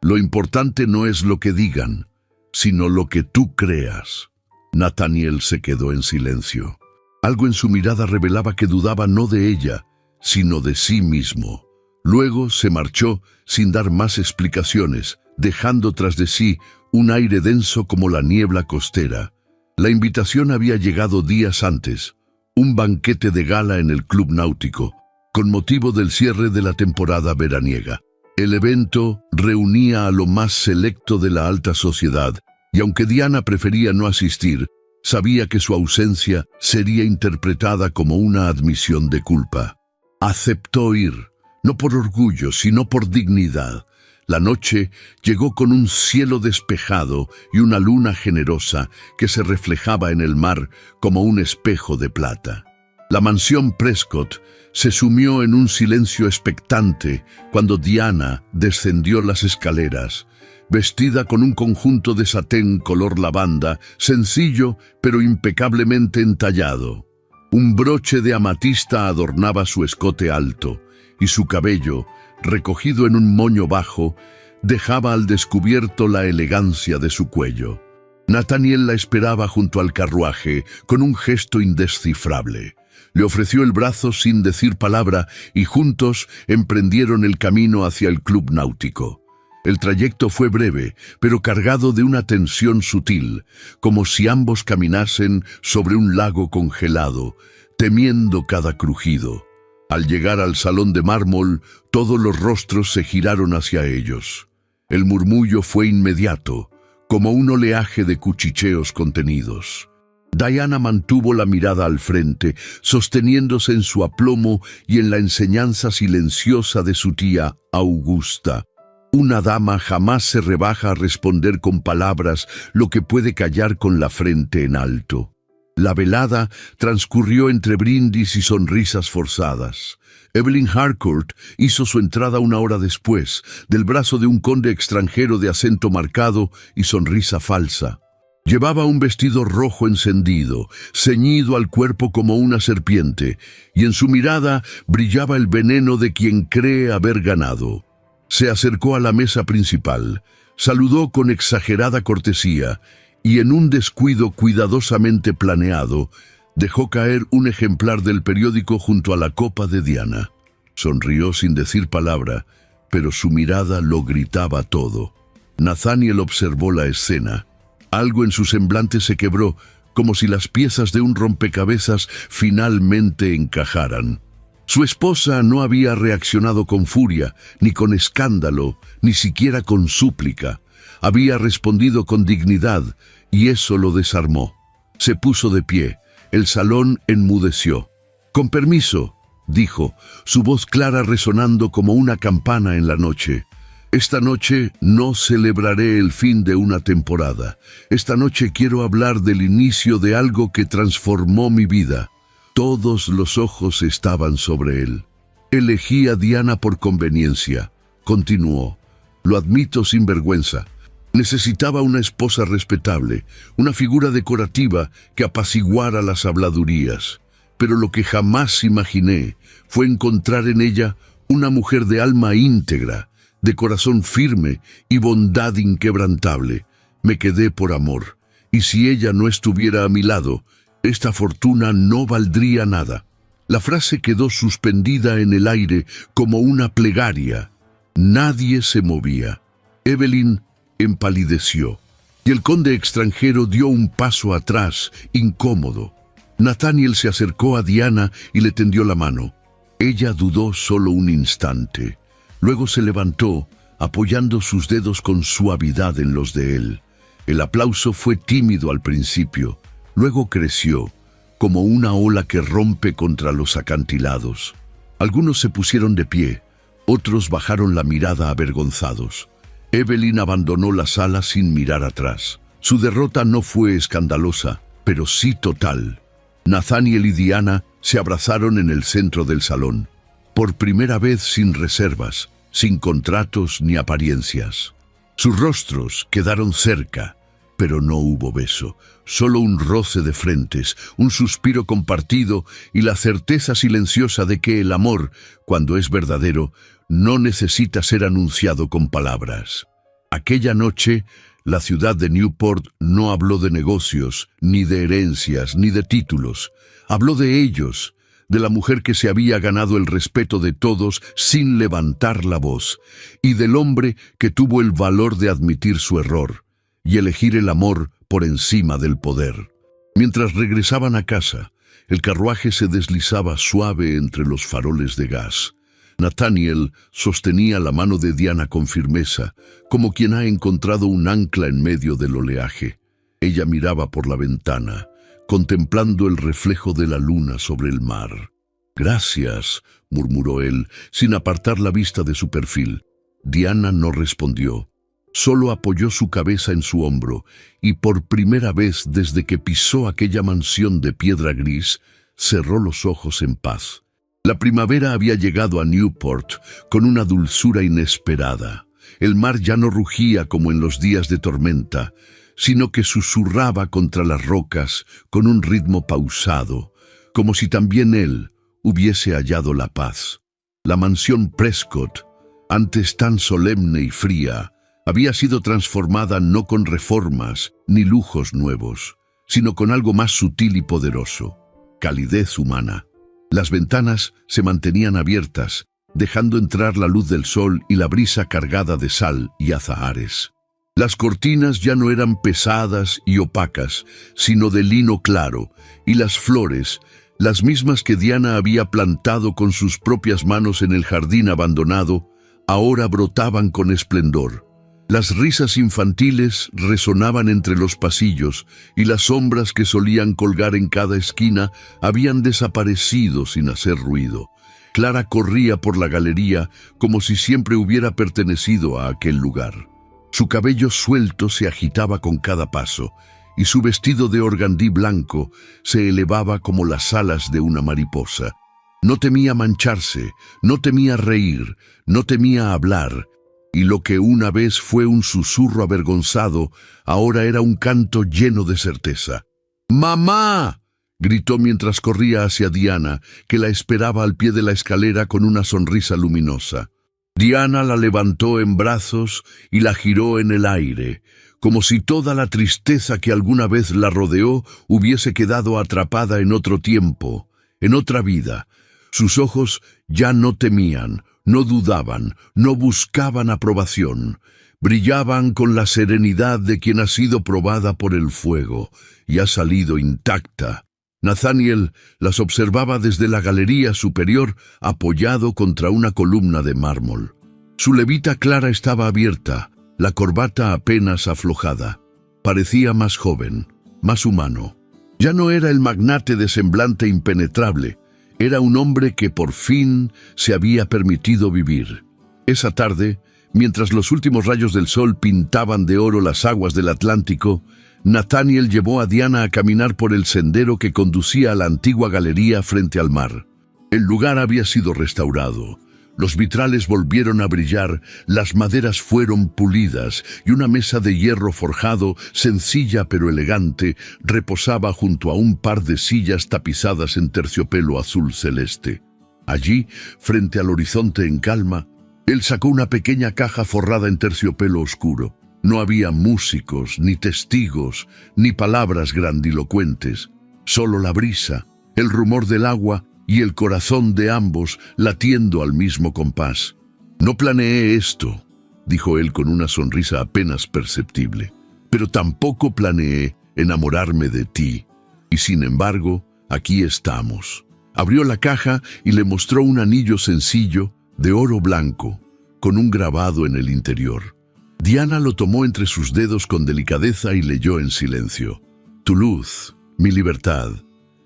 «Lo importante no es lo que digan, sino lo que tú creas». Nathaniel se quedó en silencio. Algo en su mirada revelaba que dudaba no de ella, sino de sí mismo. Luego se marchó sin dar más explicaciones, dejando tras de sí un aire denso como la niebla costera. La invitación había llegado días antes, un banquete de gala en el club náutico, con motivo del cierre de la temporada veraniega. El evento reunía a lo más selecto de la alta sociedad, y aunque Diana prefería no asistir, sabía que su ausencia sería interpretada como una admisión de culpa. Aceptó ir, no por orgullo, sino por dignidad. La noche llegó con un cielo despejado y una luna generosa que se reflejaba en el mar como un espejo de plata. La mansión Prescott se sumió en un silencio expectante cuando Diana descendió las escaleras, vestida con un conjunto de satén color lavanda, sencillo pero impecablemente entallado. Un broche de amatista adornaba su escote alto, y su cabello, recogido en un moño bajo, dejaba al descubierto la elegancia de su cuello. Nathaniel la esperaba junto al carruaje con un gesto indescifrable. Le ofreció el brazo sin decir palabra y juntos emprendieron el camino hacia el club náutico. El trayecto fue breve, pero cargado de una tensión sutil, como si ambos caminasen sobre un lago congelado, temiendo cada crujido. Al llegar al salón de mármol, todos los rostros se giraron hacia ellos. El murmullo fue inmediato, como un oleaje de cuchicheos contenidos. Diana mantuvo la mirada al frente, sosteniéndose en su aplomo y en la enseñanza silenciosa de su tía Augusta. Una dama jamás se rebaja a responder con palabras lo que puede callar con la frente en alto. La velada transcurrió entre brindis y sonrisas forzadas. Evelyn Harcourt hizo su entrada una hora después, del brazo de un conde extranjero de acento marcado y sonrisa falsa. Llevaba un vestido rojo encendido, ceñido al cuerpo como una serpiente, y en su mirada brillaba el veneno de quien cree haber ganado. Se acercó a la mesa principal, saludó con exagerada cortesía, y en un descuido cuidadosamente planeado, dejó caer un ejemplar del periódico junto a la copa de Diana. Sonrió sin decir palabra, pero su mirada lo gritaba todo. Nathaniel observó la escena. Algo en su semblante se quebró, como si las piezas de un rompecabezas finalmente encajaran. Su esposa no había reaccionado con furia, ni con escándalo, ni siquiera con súplica. Había respondido con dignidad, y eso lo desarmó. Se puso de pie. El salón enmudeció. «Con permiso», dijo, su voz clara resonando como una campana en la noche. «Esta noche no celebraré el fin de una temporada. Esta noche quiero hablar del inicio de algo que transformó mi vida». Todos los ojos estaban sobre él. «Elegí a Diana por conveniencia», continuó. «Lo admito sin vergüenza. Necesitaba una esposa respetable, una figura decorativa que apaciguara las habladurías. Pero lo que jamás imaginé fue encontrar en ella una mujer de alma íntegra, de corazón firme y bondad inquebrantable. Me quedé por amor, y si ella no estuviera a mi lado, esta fortuna no valdría nada». La frase quedó suspendida en el aire como una plegaria. Nadie se movía. Evelyn empalideció, y el conde extranjero dio un paso atrás, incómodo. Nathaniel se acercó a Diana y le tendió la mano. Ella dudó solo un instante. Luego se levantó, apoyando sus dedos con suavidad en los de él. El aplauso fue tímido al principio, luego creció, como una ola que rompe contra los acantilados. Algunos se pusieron de pie, otros bajaron la mirada avergonzados. Evelyn abandonó la sala sin mirar atrás. Su derrota no fue escandalosa, pero sí total. Nathaniel y Diana se abrazaron en el centro del salón, por primera vez sin reservas, sin contratos ni apariencias. Sus rostros quedaron cerca, pero no hubo beso, solo un roce de frentes, un suspiro compartido y la certeza silenciosa de que el amor, cuando es verdadero, no necesita ser anunciado con palabras. Aquella noche, la ciudad de Newport no habló de negocios, ni de herencias, ni de títulos. Habló de ellos, de la mujer que se había ganado el respeto de todos sin levantar la voz, y del hombre que tuvo el valor de admitir su error y elegir el amor por encima del poder. Mientras regresaban a casa, el carruaje se deslizaba suave entre los faroles de gas. Nathaniel sostenía la mano de Diana con firmeza, como quien ha encontrado un ancla en medio del oleaje. Ella miraba por la ventana, contemplando el reflejo de la luna sobre el mar. «Gracias», murmuró él, sin apartar la vista de su perfil. Diana no respondió. Solo apoyó su cabeza en su hombro, y por primera vez desde que pisó aquella mansión de piedra gris, cerró los ojos en paz. La primavera había llegado a Newport con una dulzura inesperada. El mar ya no rugía como en los días de tormenta, sino que susurraba contra las rocas con un ritmo pausado, como si también él hubiese hallado la paz. La mansión Prescott, antes tan solemne y fría, había sido transformada no con reformas ni lujos nuevos, sino con algo más sutil y poderoso: calidez humana. Las ventanas se mantenían abiertas, dejando entrar la luz del sol y la brisa cargada de sal y azahares. Las cortinas ya no eran pesadas y opacas, sino de lino claro, y las flores, las mismas que Diana había plantado con sus propias manos en el jardín abandonado, ahora brotaban con esplendor. Las risas infantiles resonaban entre los pasillos y las sombras que solían colgar en cada esquina habían desaparecido sin hacer ruido. Clara corría por la galería como si siempre hubiera pertenecido a aquel lugar. Su cabello suelto se agitaba con cada paso y su vestido de organdí blanco se elevaba como las alas de una mariposa. No temía mancharse, no temía reír, no temía hablar. Y lo que una vez fue un susurro avergonzado, ahora era un canto lleno de certeza. «¡Mamá!», gritó mientras corría hacia Diana, que la esperaba al pie de la escalera con una sonrisa luminosa. Diana la levantó en brazos y la giró en el aire, como si toda la tristeza que alguna vez la rodeó hubiese quedado atrapada en otro tiempo, en otra vida. Sus ojos ya no temían, no dudaban, no buscaban aprobación. Brillaban con la serenidad de quien ha sido probada por el fuego y ha salido intacta. Nathaniel las observaba desde la galería superior, apoyado contra una columna de mármol. Su levita clara estaba abierta, la corbata apenas aflojada. Parecía más joven, más humano. Ya no era el magnate de semblante impenetrable. Era un hombre que por fin se había permitido vivir. Esa tarde, mientras los últimos rayos del sol pintaban de oro las aguas del Atlántico, Nathaniel llevó a Diana a caminar por el sendero que conducía a la antigua galería frente al mar. El lugar había sido restaurado. Los vitrales volvieron a brillar, las maderas fueron pulidas y una mesa de hierro forjado, sencilla pero elegante, reposaba junto a un par de sillas tapizadas en terciopelo azul celeste. Allí, frente al horizonte en calma, él sacó una pequeña caja forrada en terciopelo oscuro. No había músicos, ni testigos, ni palabras grandilocuentes, solo la brisa, el rumor del agua y el corazón de ambos latiendo al mismo compás. «No planeé esto», dijo él con una sonrisa apenas perceptible, «pero tampoco planeé enamorarme de ti. Y sin embargo, aquí estamos». Abrió la caja y le mostró un anillo sencillo de oro blanco, con un grabado en el interior. Diana lo tomó entre sus dedos con delicadeza y leyó en silencio. «Tu luz, mi libertad».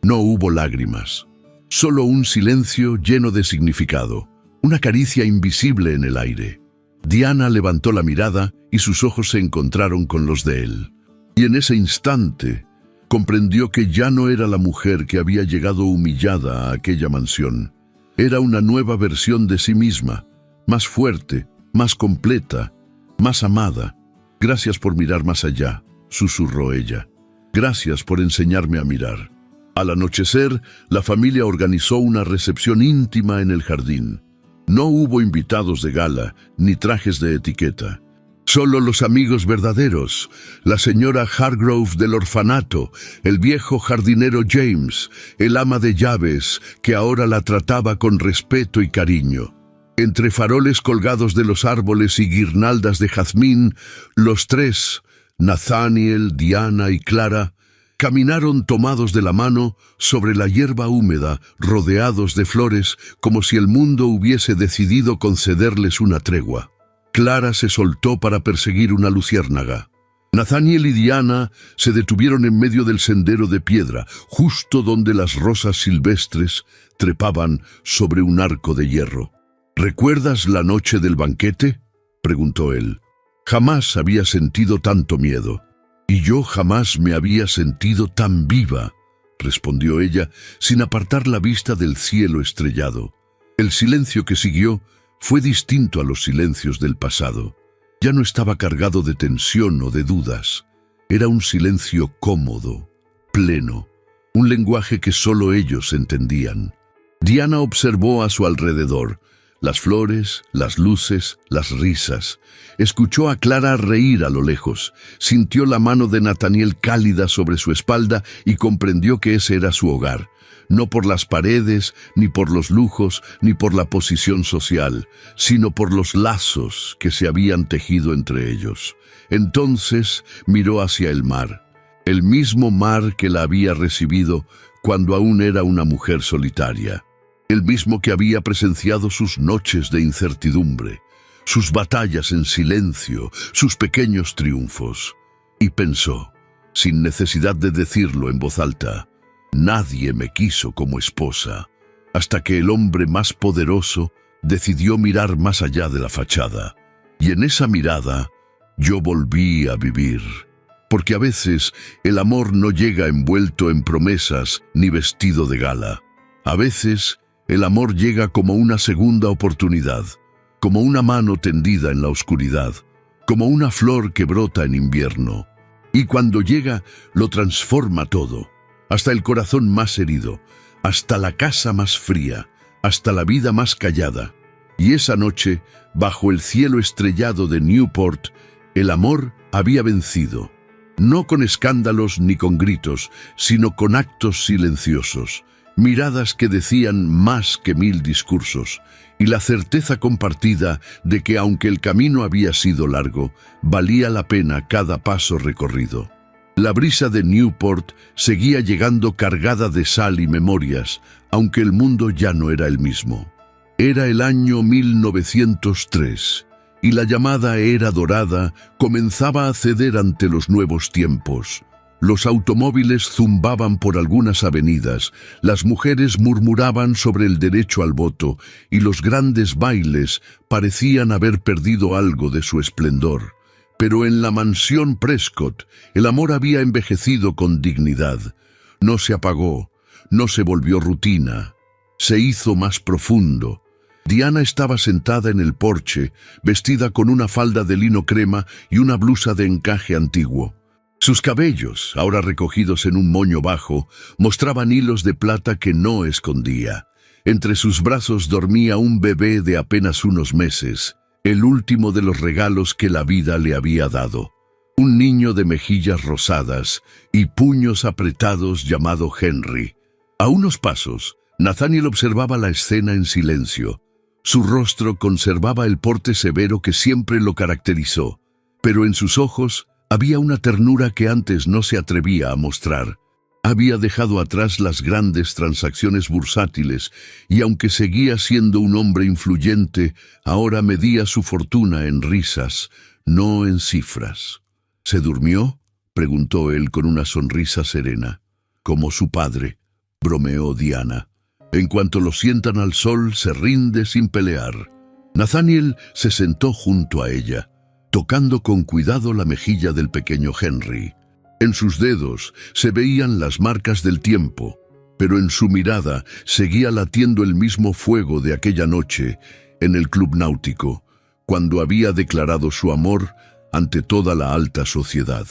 No hubo lágrimas, solo un silencio lleno de significado, una caricia invisible en el aire. Diana levantó la mirada y sus ojos se encontraron con los de él. Y en ese instante comprendió que ya no era la mujer que había llegado humillada a aquella mansión. Era una nueva versión de sí misma, más fuerte, más completa, más amada. «Gracias por mirar más allá», susurró ella. «Gracias por enseñarme a mirar». Al anochecer, la familia organizó una recepción íntima en el jardín. No hubo invitados de gala, ni trajes de etiqueta. Solo los amigos verdaderos, la señora Hargrove del orfanato, el viejo jardinero James, el ama de llaves, que ahora la trataba con respeto y cariño. Entre faroles colgados de los árboles y guirnaldas de jazmín, los tres, Nathaniel, Diana y Clara, caminaron tomados de la mano sobre la hierba húmeda, rodeados de flores, como si el mundo hubiese decidido concederles una tregua. Clara se soltó para perseguir una luciérnaga. Nathaniel y Diana se detuvieron en medio del sendero de piedra, justo donde las rosas silvestres trepaban sobre un arco de hierro. «¿Recuerdas la noche del banquete?», preguntó él. «Jamás había sentido tanto miedo». «Y yo jamás me había sentido tan viva», respondió ella, sin apartar la vista del cielo estrellado. El silencio que siguió fue distinto a los silencios del pasado. Ya no estaba cargado de tensión o de dudas. Era un silencio cómodo, pleno, un lenguaje que solo ellos entendían. Diana observó a su alrededor, las flores, las luces, las risas. Escuchó a Clara reír a lo lejos, sintió la mano de Nathaniel cálida sobre su espalda y comprendió que ese era su hogar, no por las paredes, ni por los lujos, ni por la posición social, sino por los lazos que se habían tejido entre ellos. Entonces miró hacia el mismo mar que la había recibido cuando aún era una mujer solitaria. El mismo que había presenciado sus noches de incertidumbre, sus batallas en silencio, sus pequeños triunfos. Y pensó, sin necesidad de decirlo en voz alta, «Nadie me quiso como esposa», hasta que el hombre más poderoso decidió mirar más allá de la fachada. Y en esa mirada yo volví a vivir. Porque a veces el amor no llega envuelto en promesas ni vestido de gala. A veces el amor llega como una segunda oportunidad, como una mano tendida en la oscuridad, como una flor que brota en invierno. Y cuando llega, lo transforma todo, hasta el corazón más herido, hasta la casa más fría, hasta la vida más callada. Y esa noche, bajo el cielo estrellado de Newport, el amor había vencido, no con escándalos ni con gritos, sino con actos silenciosos, miradas que decían más que 1000 discursos, y la certeza compartida de que aunque el camino había sido largo, valía la pena cada paso recorrido. La brisa de Newport seguía llegando cargada de sal y memorias, aunque el mundo ya no era el mismo. Era el año 1903, y la llamada Era Dorada comenzaba a ceder ante los nuevos tiempos. Los automóviles zumbaban por algunas avenidas, las mujeres murmuraban sobre el derecho al voto y los grandes bailes parecían haber perdido algo de su esplendor. Pero en la mansión Prescott el amor había envejecido con dignidad. No se apagó, no se volvió rutina, se hizo más profundo. Diana estaba sentada en el porche, vestida con una falda de lino crema y una blusa de encaje antiguo. Sus cabellos, ahora recogidos en un moño bajo, mostraban hilos de plata que no escondía. Entre sus brazos dormía un bebé de apenas unos meses, el último de los regalos que la vida le había dado. Un niño de mejillas rosadas y puños apretados llamado Henry. A unos pasos, Nathaniel observaba la escena en silencio. Su rostro conservaba el porte severo que siempre lo caracterizó, pero en sus ojos había una ternura que antes no se atrevía a mostrar. Había dejado atrás las grandes transacciones bursátiles y aunque seguía siendo un hombre influyente, ahora medía su fortuna en risas, no en cifras. ¿Se durmió?, preguntó él con una sonrisa serena. Como su padre, bromeó Diana. En cuanto lo sientan al sol, se rinde sin pelear. Nathaniel se sentó junto a ella, tocando con cuidado la mejilla del pequeño Henry. En sus dedos se veían las marcas del tiempo, pero en su mirada seguía latiendo el mismo fuego de aquella noche en el club náutico, cuando había declarado su amor ante toda la alta sociedad.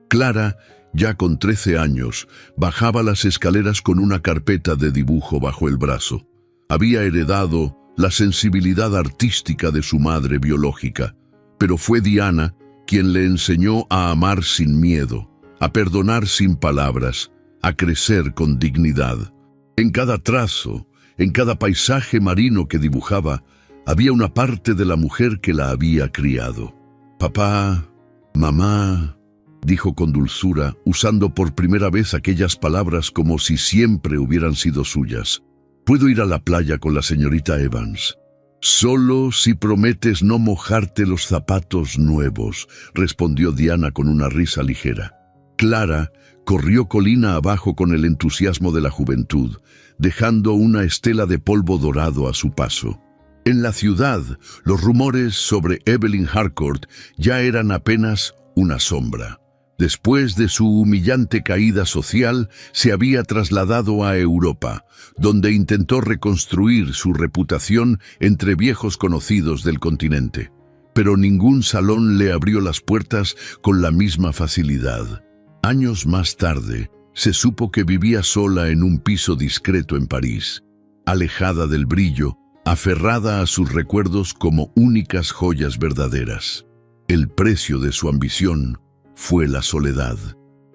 Clara, ya con 13 años, bajaba las escaleras con una carpeta de dibujo bajo el brazo. Había heredado la sensibilidad artística de su madre biológica, pero fue Diana quien le enseñó a amar sin miedo, a perdonar sin palabras, a crecer con dignidad. En cada trazo, en cada paisaje marino que dibujaba, había una parte de la mujer que la había criado. «Papá, mamá», dijo con dulzura, usando por primera vez aquellas palabras como si siempre hubieran sido suyas. «¿Puedo ir a la playa con la señorita Evans?» «Solo si prometes no mojarte los zapatos nuevos», respondió Diana con una risa ligera. Clara corrió colina abajo con el entusiasmo de la juventud, dejando una estela de polvo dorado a su paso. En la ciudad, los rumores sobre Evelyn Harcourt ya eran apenas una sombra. Después de su humillante caída social, se había trasladado a Europa, donde intentó reconstruir su reputación entre viejos conocidos del continente. Pero ningún salón le abrió las puertas con la misma facilidad. Años más tarde, se supo que vivía sola en un piso discreto en París, alejada del brillo, aferrada a sus recuerdos como únicas joyas verdaderas. El precio de su ambición fue la soledad.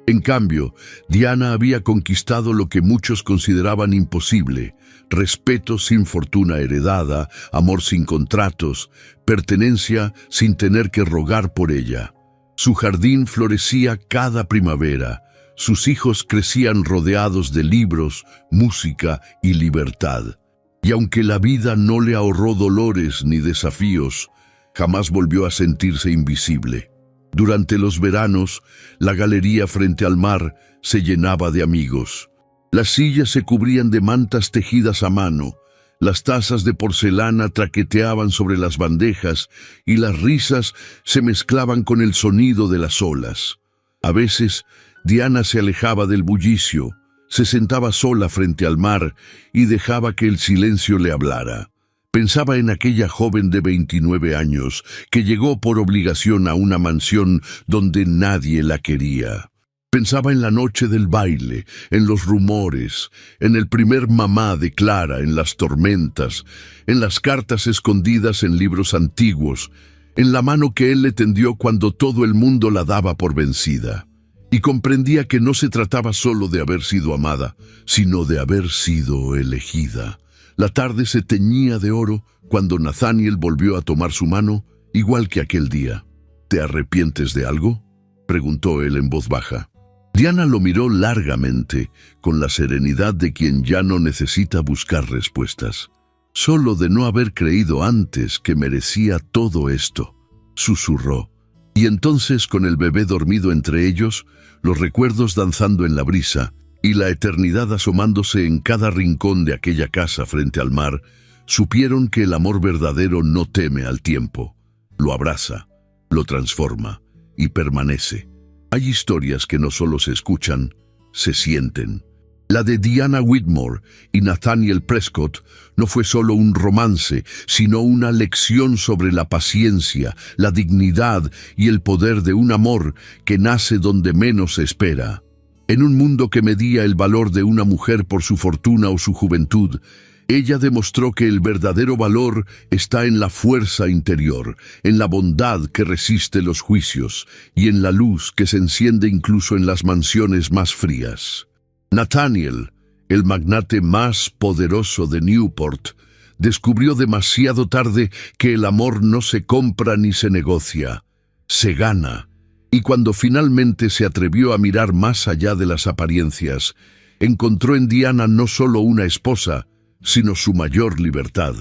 En cambio, Diana había conquistado lo que muchos consideraban imposible: respeto sin fortuna heredada, amor sin contratos, pertenencia sin tener que rogar por ella. Su jardín florecía cada primavera, sus hijos crecían rodeados de libros, música y libertad. Y aunque la vida no le ahorró dolores ni desafíos, jamás volvió a sentirse invisible. Durante los veranos, la galería frente al mar se llenaba de amigos. Las sillas se cubrían de mantas tejidas a mano, las tazas de porcelana traqueteaban sobre las bandejas y las risas se mezclaban con el sonido de las olas. A veces, Diana se alejaba del bullicio, se sentaba sola frente al mar y dejaba que el silencio le hablara. Pensaba en aquella joven de 29 años que llegó por obligación a una mansión donde nadie la quería. Pensaba en la noche del baile, en los rumores, en el primer mamá de Clara, en las tormentas, en las cartas escondidas en libros antiguos, en la mano que él le tendió cuando todo el mundo la daba por vencida. Y comprendía que no se trataba solo de haber sido amada, sino de haber sido elegida. La tarde se teñía de oro cuando Nathaniel volvió a tomar su mano, igual que aquel día. «¿Te arrepientes de algo?», preguntó él en voz baja. Diana lo miró largamente, con la serenidad de quien ya no necesita buscar respuestas. «Solo de no haber creído antes que merecía todo esto», susurró. Y entonces, con el bebé dormido entre ellos, los recuerdos danzando en la brisa y la eternidad asomándose en cada rincón de aquella casa frente al mar, supieron que el amor verdadero no teme al tiempo. Lo abraza, lo transforma y permanece. Hay historias que no solo se escuchan, se sienten. La de Diana Whitmore y Nathaniel Prescott no fue solo un romance, sino una lección sobre la paciencia, la dignidad y el poder de un amor que nace donde menos se espera. En un mundo que medía el valor de una mujer por su fortuna o su juventud, ella demostró que el verdadero valor está en la fuerza interior, en la bondad que resiste los juicios y en la luz que se enciende incluso en las mansiones más frías. Nathaniel, el magnate más poderoso de Newport, descubrió demasiado tarde que el amor no se compra ni se negocia, se gana. Y cuando finalmente se atrevió a mirar más allá de las apariencias, encontró en Diana no solo una esposa, sino su mayor libertad.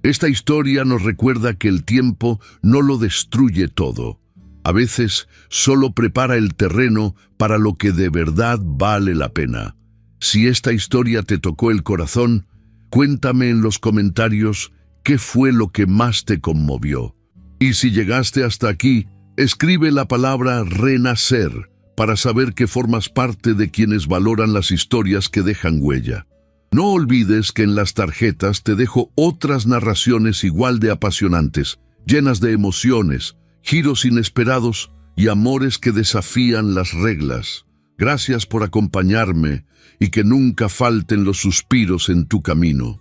Esta historia nos recuerda que el tiempo no lo destruye todo. A veces solo prepara el terreno para lo que de verdad vale la pena. Si esta historia te tocó el corazón, cuéntame en los comentarios qué fue lo que más te conmovió. Y si llegaste hasta aquí, escribe la palabra renacer para saber que formas parte de quienes valoran las historias que dejan huella. No olvides que en las tarjetas te dejo otras narraciones igual de apasionantes, llenas de emociones, giros inesperados y amores que desafían las reglas. Gracias por acompañarme y que nunca falten los suspiros en tu camino.